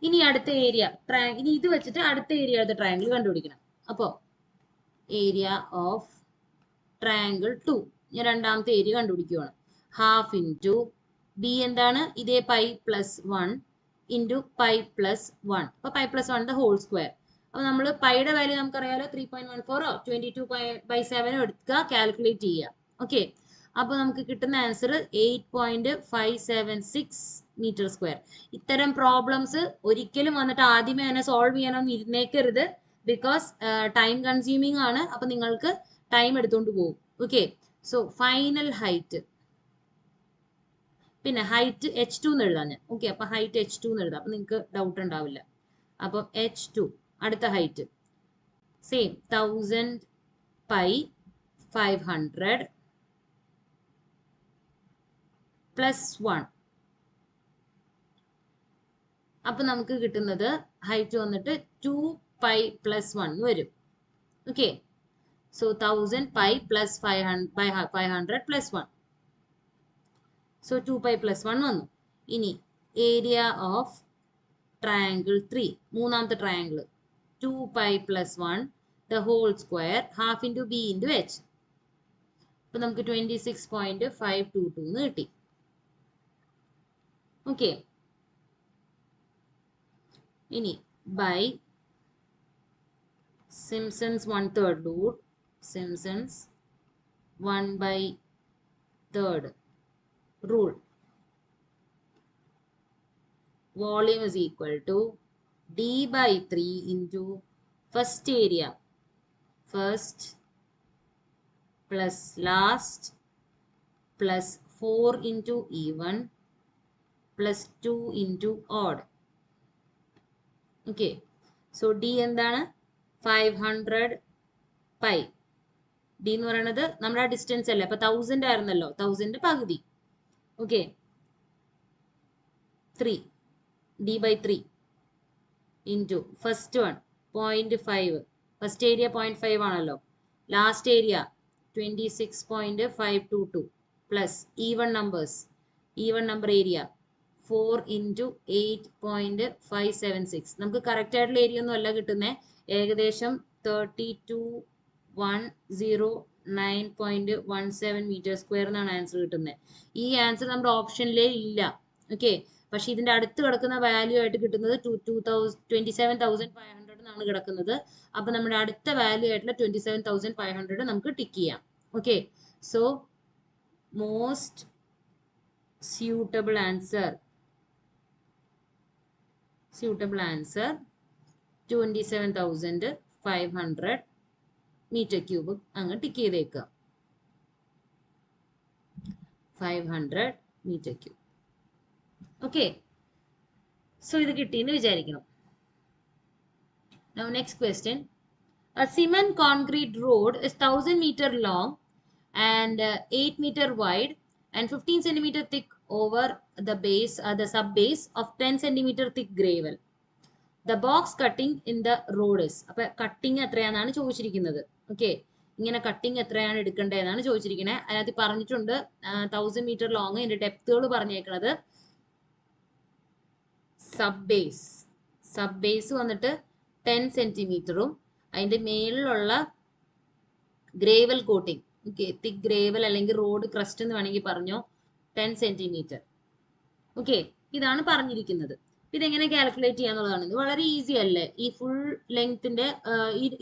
ഇനി അടുത്ത ഏരിയ ഇനി ഇത് വെച്ചിട്ട് അടുത്ത ഏരിയ ഓഫ് ദ ട്രയാങ്കിൾ കണ്ടുപിടിക്കണം. അപ്പോ ഏരിയ ഓഫ് ട്രയാങ്കിൾ 2, ഞാൻ രണ്ടാമത്തെ ഏരിയ കണ്ടുപിടിക്കുകയാണ്. 1/2 into b എന്താണ്? ഇതേ പൈ +1 into പൈ +1. അപ്പൊ പൈ +1 the whole square. അപ്പൊ നമ്മൾ പൈയുടെ വാല്യൂ നമുക്കറിയാലോ, 3.14 22/7 എടുക്കുക, കാൽക്കുലേറ്റ് ചെയ്യുക. ഓക്കെ, അപ്പൊ നമുക്ക് കിട്ടുന്ന ആൻസർ 8.576 m². ഇത്തരം പ്രോബ്ലംസ് ഒരിക്കലും വന്നിട്ട് ആദ്യമേ തന്നെ സോൾവ് ചെയ്യാനൊന്നും ഇരുന്നേക്കരുത്. ബിക്കോസ് ടൈം കൺസ്യൂമിങ് ആണ്. അപ്പൊ നിങ്ങൾക്ക് ടൈം എടുത്തോണ്ട് പോകും. ഓക്കെ, സോ ഫൈനൽ ഹൈറ്റ്, പിന്നെ ഹൈറ്റ് h2 എന്ന് എഴുതാം ഞാൻ. ഓക്കെ, അപ്പൊ ഹൈറ്റ് h2 എന്ന് എഴുതാം. അപ്പൊ നിങ്ങൾക്ക് ഡൗട്ട് ഉണ്ടാവില്ല. അപ്പം h2 അടുത്ത ഹൈറ്റ് സെയിം 1000 പൈ 500 +1. അപ്പൊ നമുക്ക് കിട്ടുന്നത് ഹൈറ്റ് വന്നിട്ട് 2 പൈ +1 വരും. Okay, so 1000 pi + 500 +1. So 2 pi +1 വന്നു. ഇനി ഏരിയ ഓഫ് ട്രയാങ്കിൾ 3, മൂന്നാമത്തെ triangle, 2 pi +1 the whole square, 1/2 into b into h. അപ്പൊ നമുക്ക് 26.522 എന്ന് കിട്ടി. ഓക്കെ, ഇനി by Simpsons 1/3 rule, Simpsons 1/3 rule, volume is equal to d/3 into first area, first plus last plus 4 into even plus 2 into odd. Okay, so d എന്താണ്? 500 പൈ. d എന്ന് പറയുന്നത് നമ്മുടെ ഡിസ്റ്റൻസ് അല്ലേ. അപ്പൊ 1000 ആയിരുന്നല്ലോ, 1000 പകുതി. Okay, 3 d/3 into first one 0.5, first area 0.5 ആണല്ലോ, last area 26.522 plus even numbers, even number area 4 into 8.576. നമുക്ക് കറക്റ്റ് ആയിട്ടുള്ള ഏരിയ ഒന്നും അല്ല കിട്ടുന്നത്. ഏകദേശം 32109.17 മീറ്റർ സ്ക്വയർ എന്നാണ് ആൻസർ കിട്ടുന്നത്. ഈ ആൻസർ നമ്മുടെ ഓപ്ഷനിലേ ഇല്ല. ഓക്കെ, പക്ഷെ ഇതിന്റെ അടുത്ത് കിടക്കുന്ന വാല്യൂ ആയിട്ട് കിട്ടുന്നത് 27,500 എന്നാണ് കിടക്കുന്നത്. അപ്പൊ നമ്മുടെ അടുത്ത വാല്യൂ ആയിട്ടുള്ള 27,500 നമുക്ക് ടിക്ക് ചെയ്യാം. Okay, so most suitable answer 27,500 metre cube അങ്ങ് ടിക്ക് ചെയ്തേക്കുക. 500 മീറ്റർ ക്യൂബ്. ഓക്കെ, സോ ഇത് കിട്ടിയെന്ന് വിചാരിക്കണം. Now next question. A cement concrete road is 1000 meter long and 8 meter wide and 15 centimeter thick over the base, the sub base of 10 centimeter thick gravel. The box cutting in the road is. അപ്പോൾ കട്ടിങ് എത്രയാണെന്നാണ് ചോദിച്ചിരിക്കുന്നത്. ഓക്കെ, ഇങ്ങനെ കട്ടിങ് എത്രയാണ് എടുക്കേണ്ടതെന്നാണ് ചോദിച്ചിരിക്കുന്നത്. അതിനകത്ത് പറഞ്ഞിട്ടുണ്ട് 1000 മീറ്റർ ലോങ്. ഇതിന്റെ ഡെപ്തുകൾ പറഞ്ഞേക്കുന്നത് സബ് ബേസ് വന്നിട്ട് 10 സെന്റിമീറ്ററും അതിന്റെ മേളിലുള്ള gravel coating, okay, thick gravel അല്ലെങ്കിൽ റോഡ് ക്രസ്റ്റ് എന്ന് വേണമെങ്കിൽ പറഞ്ഞോ, 10 സെന്റിമീറ്റർ. ഓക്കെ, ഇതാണ് പറഞ്ഞിരിക്കുന്നത്. ഇതെങ്ങനെ കാൽക്കുലേറ്റ് ചെയ്യാന്നുള്ളതാണ്. ഇത് വളരെ ഈസി അല്ലേ. ഈ ഫുൾ ലെങ്ത്തിന്റെ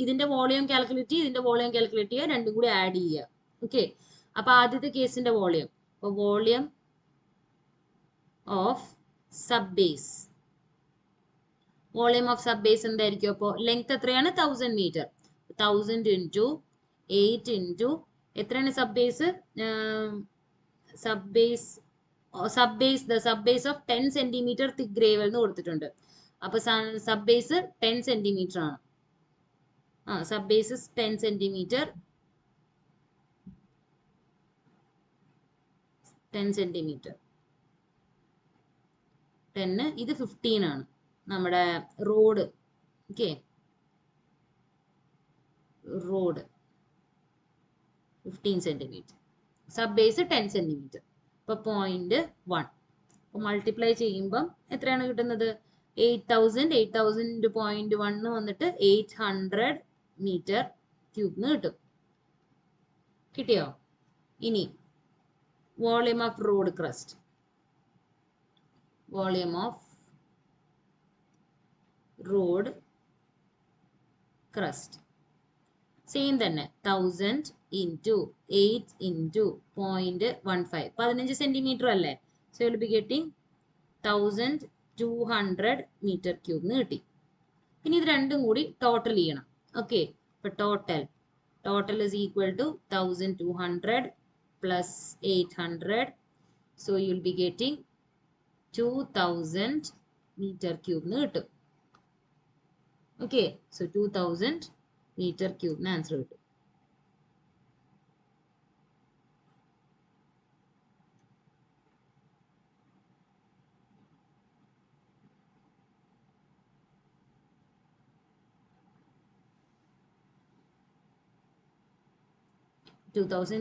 ഇതിന്റെ വോളിയം കാൽക്കുലേറ്റ് ചെയ്യുക, ഇതിന്റെ വോളിയം കാൽക്കുലേറ്റ് ചെയ്യുക, രണ്ടും കൂടി ആഡ് ചെയ്യുക. ഓക്കെ, അപ്പൊ ആദ്യത്തെ കേസിന്റെ വോളിയം, അപ്പൊ volume of sub base, volume of sub base എന്തായിരിക്കും? അപ്പോൾ ലെങ്ത് എത്രയാണ്? 1000 മീറ്റർ. 1000 into 8 into എത്രയാണ് sub base? the sub base of 10 centimeter thick gravel എന്ന് കൊടുത്തിട്ടുണ്ട്. അപ്പൊ സബ് ബേസ് 10 സെന്റിമീറ്റർ ആണ്. സബ് ബേസ് 10 സെന്റിമീറ്റർ, 10 സെന്റിമീറ്റർ, 10, ഇത് 15 ആണ് നമ്മുടെ road. Okay, road 15 centimetre, sub base 10 centimetre. അപ്പൊ 0.1 മൾട്ടിപ്ലൈ ചെയ്യുമ്പം എത്രയാണ് കിട്ടുന്നത്? 8000 into 0.1 വന്നിട്ട് 800 മീറ്റർ ക്യൂബിന് കിട്ടും. കിട്ടിയോ? ഇനി volume of road crust, volume of road crust same തന്നെ 1000 into 8 into 0.15, 15 സെന്റിമീറ്റർ അല്ലേ. So you will be getting 1200 meter ക്യൂബിന് കിട്ടി. ഇനി ഇത് രണ്ടും കൂടി ടോട്ടൽ ചെയ്യണം. ഓക്കെ, ഇപ്പൊ total is equal to 1200 plus 800. So you will be getting 2000 meter ക്യൂബിന് കിട്ടും. ഓക്കെ, സോ 2000 മീറ്റർ ക്യൂബിന് ആൻസർ കിട്ടും.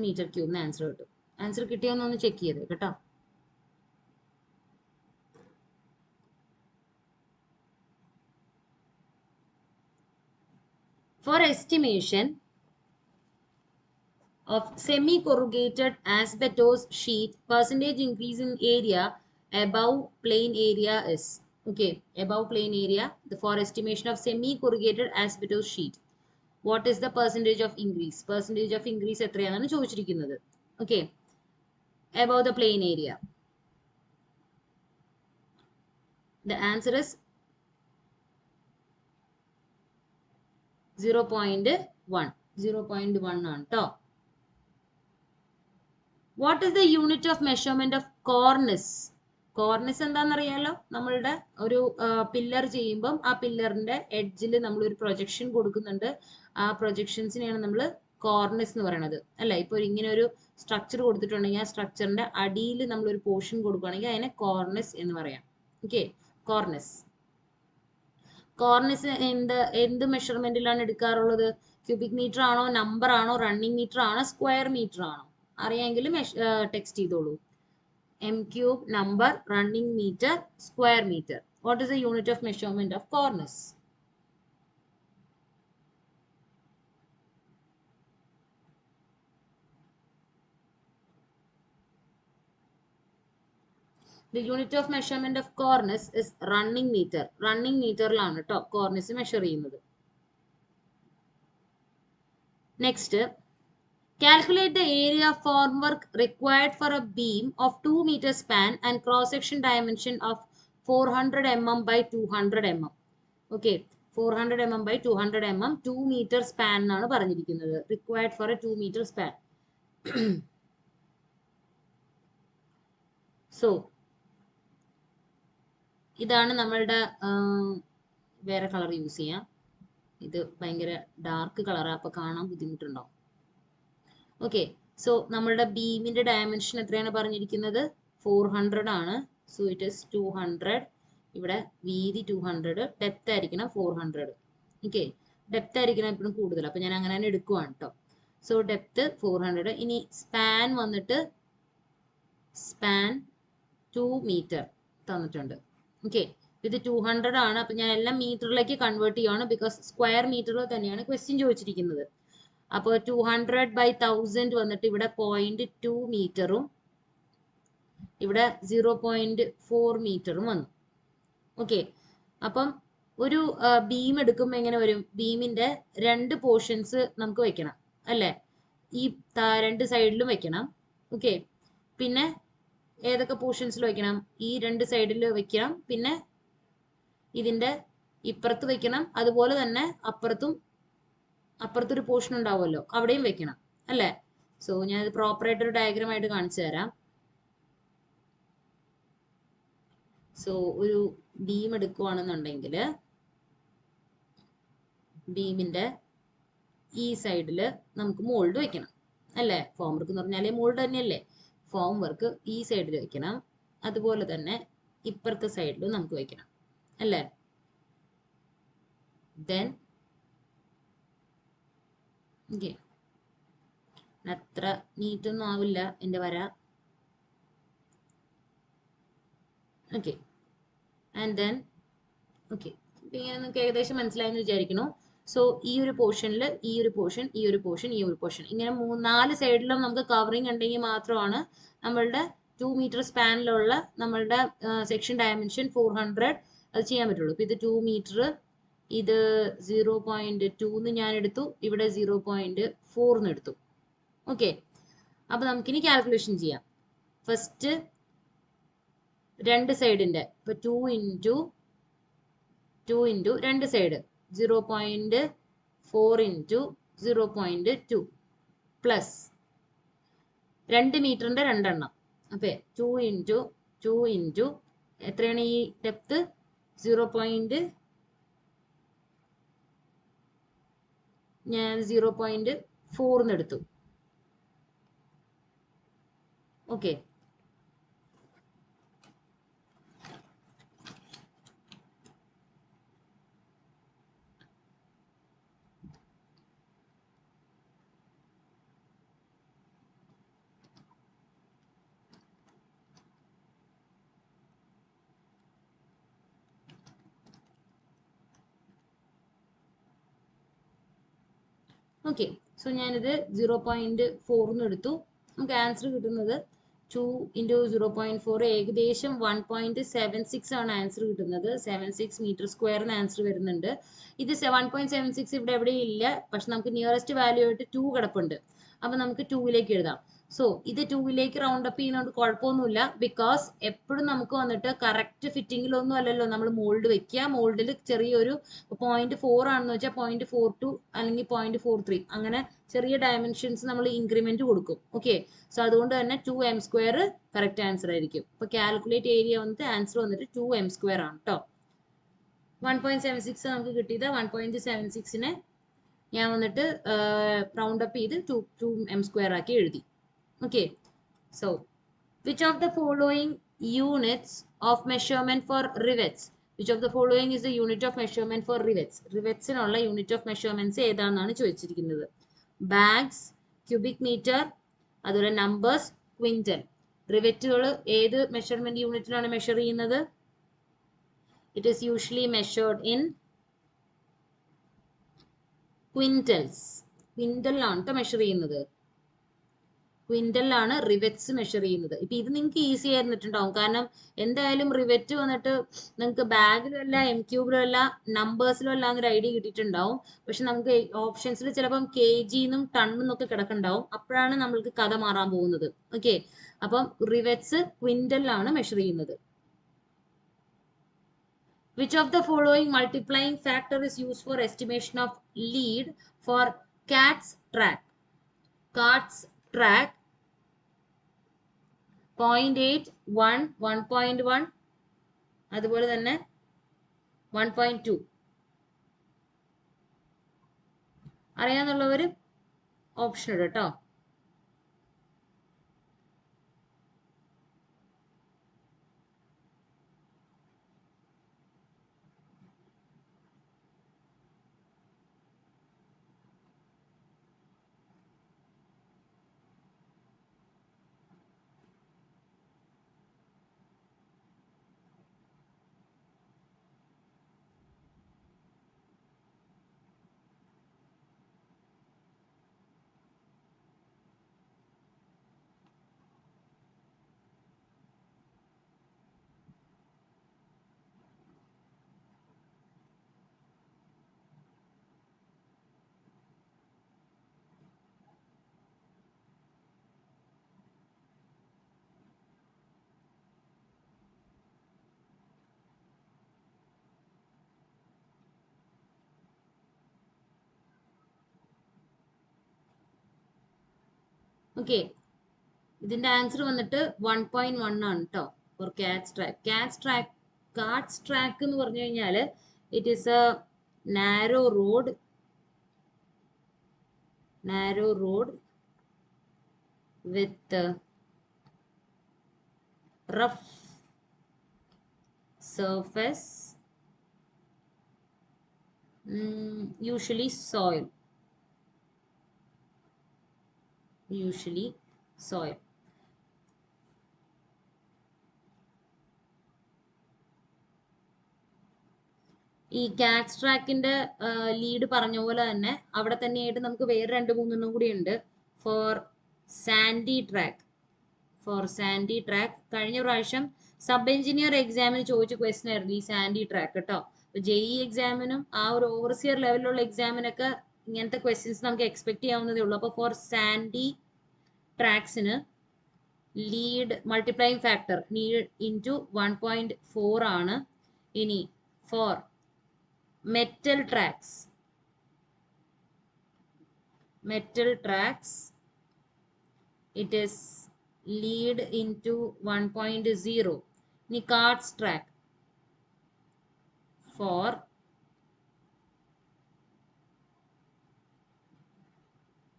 മീറ്റർ ക്യൂബിന് ആൻസർ കിട്ടും. ആൻസർ കിട്ടിയോന്നൊന്ന് ചെക്ക് ചെയ്ത് കേട്ടോ. For estimation of semi-corrugated asbestos sheet, percentage increase in area above plain area is. Okay, above plain area, for estimation of semi-corrugated asbestos sheet, what is the percentage of increase? Percentage of increase എത്രയാണെന്ന് ചോദിച്ചിരിക്കുന്നത്. Okay, above the plain area. The answer is 0.1. 0.1 ആണ് ട്ടോ. What is the unit of measurement of cornice? Cornice എന്താണെന്നറിയാലോ. നമ്മളുടെ ഒരു പില്ലർ ചെയ്യുമ്പം ആ പില്ലറിന്റെ എഡ്ജിൽ നമ്മൾ ഒരു പ്രൊജക്ഷൻ കൊടുക്കുന്നുണ്ട്. ആ പ്രൊജക്ഷൻസിനെയാണ് നമ്മൾ കോർണിസ് എന്ന് പറയുന്നത് അല്ലെ. ഇപ്പൊ ഇങ്ങനെ ഒരു സ്ട്രക്ചർ കൊടുത്തിട്ടുണ്ടെങ്കിൽ ആ സ്ട്രക്ചറിന്റെ അടിയിൽ നമ്മൾ ഒരു പോർഷൻ കൊടുക്കുകയാണെങ്കിൽ അതിനെ കോർണിസ് എന്ന് പറയാം. Okay, cornice. കോർണിസ് എന്ത് മെഷർമെന്റിലാണ് എടുക്കാറുള്ളത്? ക്യൂബിക് മീറ്റർ ആണോ, നമ്പർ ആണോ, റണ്ണിങ് മീറ്റർ ആണോ, സ്ക്വയർ മീറ്റർ ആണോ? അറിയാമെങ്കിൽ ടെക്സ്റ്റ് ചെയ്തോളൂ. m cube number, running meter, square meter. What is the unit of measurement of cornice? The unit of measurement of cornice is running meter. Running meterലാണ് ട്ടോ cornice measure ചെയ്യുന്നത്. Next, calculate the area of formwork required for a beam of 2 meter span and cross-section dimension of 400 mm by 200 mm. Okay, 400 mm by 200 mm, 2 meter span എന്നാണ് പറഞ്ഞിരിക്കുന്നത്. Required for a 2 meter span. So, ഇതാണ് നമ്മളുടെ വേറെ കളർ യൂസ് ചെയ്യാം. ഇത് ഭയങ്കര ഡാർക്ക് കളറാണ്, അപ്പോൾ കാണാൻ ബുദ്ധിമുട്ടുണ്ടാവും. ഓക്കെ, സോ നമ്മളുടെ ബീമിന്റെ ഡയമെൻഷൻ എത്രയാണ് പറഞ്ഞിരിക്കുന്നത്? 400 ആണ്. So it is 200. ഇവിടെ വീതി 200, ഡെപ്ത് ആയിരിക്കണം 400. ഓക്കെ, ഡെപ്ത് ആയിരിക്കണം എപ്പോഴും കൂടുതൽ, അപ്പോൾ ഞാൻ അങ്ങനെ തന്നെ എടുക്കുവാണ് കേട്ടോ. So depth 400. ഇനി സ്പാൻ വന്നിട്ട് സ്പാൻ 2 മീറ്റർ തന്നിട്ടുണ്ട്. ഓക്കെ, ഇത് 200 ആണ്. അപ്പം ഞാൻ എല്ലാം മീറ്ററിലേക്ക് കൺവേർട്ട് ചെയ്യുകയാണ്, ബിക്കോസ് സ്ക്വയർ മീറ്ററിൽ തന്നെയാണ് ക്വസ്റ്റ്യൻ ചോദിച്ചിരിക്കുന്നത്. അപ്പോൾ 200 by 1000 വന്നിട്ട് ഇവിടെ 0.2 മീറ്ററും ഇവിടെ 0.4 മീറ്ററും വന്നു. ഓക്കെ, അപ്പം ഒരു ബീം എടുക്കുമ്പോൾ എങ്ങനെ വരും? ബീമിന്റെ 2 പോർഷൻസ് നമുക്ക് വെക്കണം അല്ലേ? ഈ 2 സൈഡിലും വെക്കണം. ഓക്കെ, പിന്നെ ഏതൊക്കെ പോർഷൻസിൽ വെക്കണം? ഈ 2 സൈഡിൽ വെക്കണം, പിന്നെ ഇതിന്റെ ഇപ്പുറത്ത് വെക്കണം, അതുപോലെ തന്നെ അപ്പുറത്തൊരു പോർഷൻ ഉണ്ടാവുമല്ലോ, അവിടെയും വെക്കണം അല്ലേ? സോ ഞാൻ ഇത് പ്രോപ്പറായിട്ട് ഒരു ഡയഗ്രാം ആയിട്ട് കാണിച്ചു തരാം. സോ ഒരു ബീം എടുക്കുവാണെന്നുണ്ടെങ്കിൽ ബീമിന്റെ ഈ സൈഡിൽ നമുക്ക് മോൾഡ് വെക്കണം അല്ലേ? ഫോം വർക്ക് എന്ന് പറഞ്ഞാലേ മോൾഡ് തന്നെയല്ലേ? ഫോം വർക്ക് ഈ സൈഡിൽ വെക്കണം, അതുപോലെ തന്നെ ഇപ്പുറത്തെ സൈഡിലും നമുക്ക് വെക്കണം അല്ലേ? ദെൻ ഓക്കെ, അത്ര നീറ്റൊന്നും ആവില്ല എൻ്റെ വര. ഓക്കെ, ആൻഡ് ദെൻ ഓക്കെ, ഇങ്ങനെ നിങ്ങൾക്ക് ഏകദേശം മനസ്സിലായെന്ന് വിചാരിക്കുന്നു. സോ ഈ ഒരു പോർഷനിൽ ഈ ഒരു പോർഷൻ, ഈ ഒരു പോർഷൻ, ഈ ഒരു പോർഷൻ, ഇങ്ങനെ 4 സൈഡിലും നമുക്ക് കവറിങ് ഉണ്ടെങ്കിൽ മാത്രമാണ് നമ്മളുടെ 2 മീറ്റർ സ്പാനിലുള്ള നമ്മളുടെ സെക്ഷൻ ഡയമെൻഷൻ 400 അത് ചെയ്യാൻ പറ്റുള്ളൂ. ഇപ്പം ഇത് 2 മീറ്റർ, ഇത് 0.2 ഞാൻ എടുത്തു, ഇവിടെ 0.4 എടുത്തു. ഓക്കെ, അപ്പൊ നമുക്കിനി കാൽക്കുലേഷൻ ചെയ്യാം. ഫസ്റ്റ് 2 സൈഡിന്റെ, ഇപ്പൊ 2 ഇൻറ്റു 2 സൈഡ് 0.4 ഇൻറ്റു 0.2 പ്ലസ് 2 മീറ്ററിന്റെ 2 എണ്ണം. അപ്പൊ 2 ഇൻറ്റു എത്രയാണ് ഈ ഡെപ്ത്? 0.4 എടുത്തു. ഓക്കെ, ഓക്കെ, സോ ഞാനിത് 0.4 എടുത്തു. നമുക്ക് ആൻസർ കിട്ടുന്നത് 2 ഇൻറ്റു 0.4 ഏകദേശം 1.76 ആണ് ആൻസർ കിട്ടുന്നത്. 76 മീറ്റർ സ്ക്വയറിന് ആൻസർ വരുന്നുണ്ട്. ഇത് 1.76 ഇവിടെ എവിടെയും ഇല്ല, പക്ഷെ നമുക്ക് നിയറസ്റ്റ് വാല്യൂ ആയിട്ട് 2 കിടപ്പുണ്ട്. അപ്പൊ നമുക്ക് 2ലേക്ക് എഴുതാം. സോ ഇത് 2ലേക്ക് റൗണ്ട് അപ്പ് ചെയ്യുന്നതുകൊണ്ട് കുഴപ്പമൊന്നുമില്ല, ബിക്കോസ് എപ്പോഴും നമുക്ക് വന്നിട്ട് കറക്റ്റ് ഫിറ്റിങ്ങിലൊന്നും അല്ലല്ലോ നമ്മൾ മോൾഡ് വെക്കുക. മോൾഡിൽ ചെറിയൊരു 0.4 ആണെന്ന് വെച്ചാൽ 0.42 അല്ലെങ്കിൽ 0.43 അങ്ങനെ ചെറിയ ഡയമെൻഷൻസ് നമ്മൾ ഇൻക്രിമെന്റ് കൊടുക്കും. ഓക്കെ, സോ അതുകൊണ്ട് തന്നെ 2m² കറക്റ്റ് ആൻസർ ആയിരിക്കും. അപ്പൊ കാൽക്കുലേറ്റ് ഏരിയ വന്നിട്ട് ആൻസർ വന്നിട്ട് 2m² ആണ് കേട്ടോ. 1.76 നമുക്ക് കിട്ടിയത്. 1.76നെ ഞാൻ വന്നിട്ട് റൗണ്ട് അപ്പ് ചെയ്ത് 2m² ആക്കി എഴുതി. Okay, so which of the following units of measurement for rivets? Which of the following is the unit of measurement for rivets? Rivetsനുള്ള unit of measurements ഏതാണെന്നാണ് ചോദിച്ചിരിക്കുന്നത്. Bags, cubic meter, അതുപോലെ numbers, quintal. റിവറ്റുകൾ ഏത് മെഷർമെന്റ് യൂണിറ്റിലാണ് മെഷർ ചെയ്യുന്നത്? It is usually measured in quintals. ക്വിന്റലിലാണ് കേട്ടോ മെഷർ ചെയ്യുന്നത്. ക്വിന്റലിലാണ് റിവറ്റ്സ് മെഷർ ചെയ്യുന്നത്. ഇപ്പൊ ഇത് നിങ്ങൾക്ക് ഈസി ആയിരുന്നിട്ടുണ്ടാവും, കാരണം എന്തായാലും റിവറ്റ് വന്നിട്ട് നിങ്ങൾക്ക് ബാഗിലും അല്ല എം ക്യൂബിലും അല്ല നമ്പേഴ്സിലും അല്ല എന്നൊരു ഐഡിയ കിട്ടിയിട്ടുണ്ടാവും. പക്ഷെ നമുക്ക് ഓപ്ഷൻസിൽ ചിലപ്പം കെ ജിന്നും ടണ്ണെന്നൊക്കെ കിടക്കുന്നുണ്ടാവും. അപ്പോഴാണ് നമ്മൾക്ക് കഥ മാറാൻ പോകുന്നത്. ഓക്കെ, അപ്പം റിവറ്റ്സ് ക്വിന്റലിലാണ് മെഷർ ചെയ്യുന്നത്. Which of the following multiplying factor is used for estimation of lead for cat's track? Cat's track 0.8, 1, 1.1, അതുപോലെ തന്നെ 1.2. അറിയാന്നുള്ളവർ ഓപ്ഷൻ ഇടും കേട്ടോ. ഓക്കെ, ഇതിന്റെ ആൻസർ വന്നിട്ട് 1.1 ആണ് കേട്ടോ for carts track. Carts track എന്ന് പറഞ്ഞു കഴിഞ്ഞാൽ it is a narrow road with rough surface, usually soil. ഈ കാറ്റ്സ് ട്രാക്കിന്റെ ലീഡ് പറഞ്ഞ പോലെ തന്നെ അവിടെ തന്നെയായിട്ട് നമുക്ക് വേറെ 2-3 കൂടി ഉണ്ട് ഫോർ സാൻഡി ട്രാക്ക്. കഴിഞ്ഞ പ്രാവശ്യം സബ് എഞ്ചിനീയർ എക്സാമിന് ചോദിച്ച ക്വസ്റ്റൻ ആയിരുന്നു ഈ സാൻഡി ട്രാക്ക് കേട്ടോ. ജെഇ എക്സാമിനും ആ ഒരു ഓവർസിയർ ലെവലിലുള്ള എക്സാമിനൊക്കെ ഇങ്ങനത്തെ ക്വസ്റ്റ്യൻസ് നമുക്ക് എക്സ്പെക്ട് ചെയ്യാവുന്നതേ ഉള്ളൂ. അപ്പോൾ ഫോർ സാൻഡി ട്രാക്സിന് lead multiplying factor need into 1.4 ആണ്. ഇനി for metal tracks it is lead into 1.0. Ni carts track for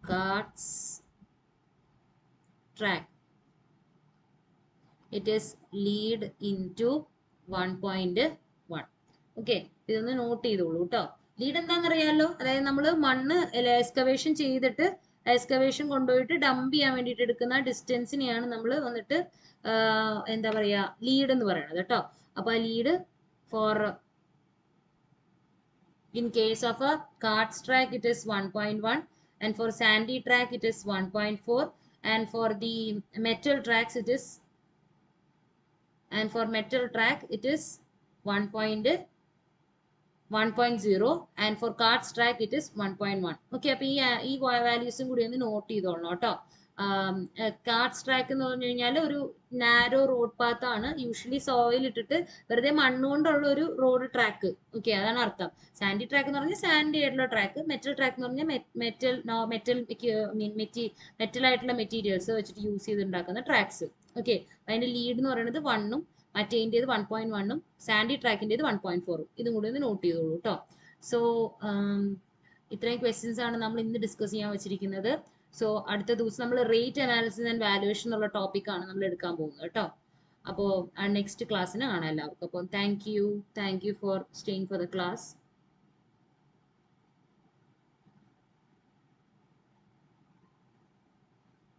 carts track it is lead into 1.1. Okay, ഇതൊന്ന് നോട്ട് ചെയ്തോളൂ കേട്ടോ. ലീഡ് എന്താണെന്നറിയാമല്ലോ, അതായത് നമ്മൾ മണ്ണ് എക്സ്കവേഷൻ ചെയ്തിട്ട് എക്സ്കവേഷൻ കൊണ്ടുപോയിട്ട് ഡംപ് ചെയ്യാൻ വേണ്ടിയിട്ട് എടുക്കുന്ന ഡിസ്റ്റൻസിനെയാണ് നമ്മൾ വന്നിട്ട് എന്താ പറയുക ലീഡ് എന്ന് പറയുന്നത് കേട്ടോ. അപ്പോൾ ആ lead for in case of a carts track it is 1.1 and for sandy track it is 1.4 and for the metal tracks it is 1.0 and for carts track it is 1.1. Okay, അപ്പോൾ ഈ വാല്യൂസും കൂടി ഒന്ന് നോട്ട് ചെയ്തോളണം കേട്ടോ. കാർട്സ് ട്രാക്ക് എന്ന് പറഞ്ഞു കഴിഞ്ഞാൽ ഒരു നാരോ റോഡ് പാത്ത് ആണ്. യൂഷ്വലി സോയിൽ ഇട്ടിട്ട് വെറുതെ മണ്ണുകൊണ്ടുള്ള ഒരു റോഡ് ട്രാക്ക്. ഓക്കെ, അതാണ് അർത്ഥം. സാൻഡി ട്രാക്ക് എന്ന് പറഞ്ഞാൽ സാൻഡി ആയിട്ടുള്ള ട്രാക്ക്. മെറ്റൽ ട്രാക്ക് എന്ന് പറഞ്ഞാൽ മെറ്റൽ ആയിട്ടുള്ള മെറ്റീരിയൽസ് വെച്ചിട്ട് യൂസ് ചെയ്തുണ്ടാക്കുന്ന ട്രാക്സ്. ഓക്കെ, അതിന്റെ ലീഡ് എന്ന് പറയുന്നത് 1ഉം മറ്റേതിൻ്റെത് 1.1ഉം സാൻഡി ട്രാക്കിൻ്റെത് 1.4ഉം. ഇതും കൂടി ഒന്ന് നോട്ട് ചെയ്തോളൂ കേട്ടോ. സോ ഇത്രയും ക്വസ്റ്റ്യൻസ് ആണ് നമ്മൾ ഇന്ന് ഡിസ്കസ് ചെയ്യാൻ വെച്ചിരിക്കുന്നത്. സോ അടുത്ത ദിവസം നമ്മൾ റേറ്റ് അനാലിസിസ് ആൻഡ് വാല്യുവേഷൻ എന്നുള്ള ടോപ്പിക്കാണ് നമ്മൾ എടുക്കാൻ പോകുന്നത് കേട്ടോ. അപ്പോൾ നെക്സ്റ്റ് ക്ലാസ്സിന് കാണാം എല്ലാവർക്കും. അപ്പോൾ thank you for staying for the class.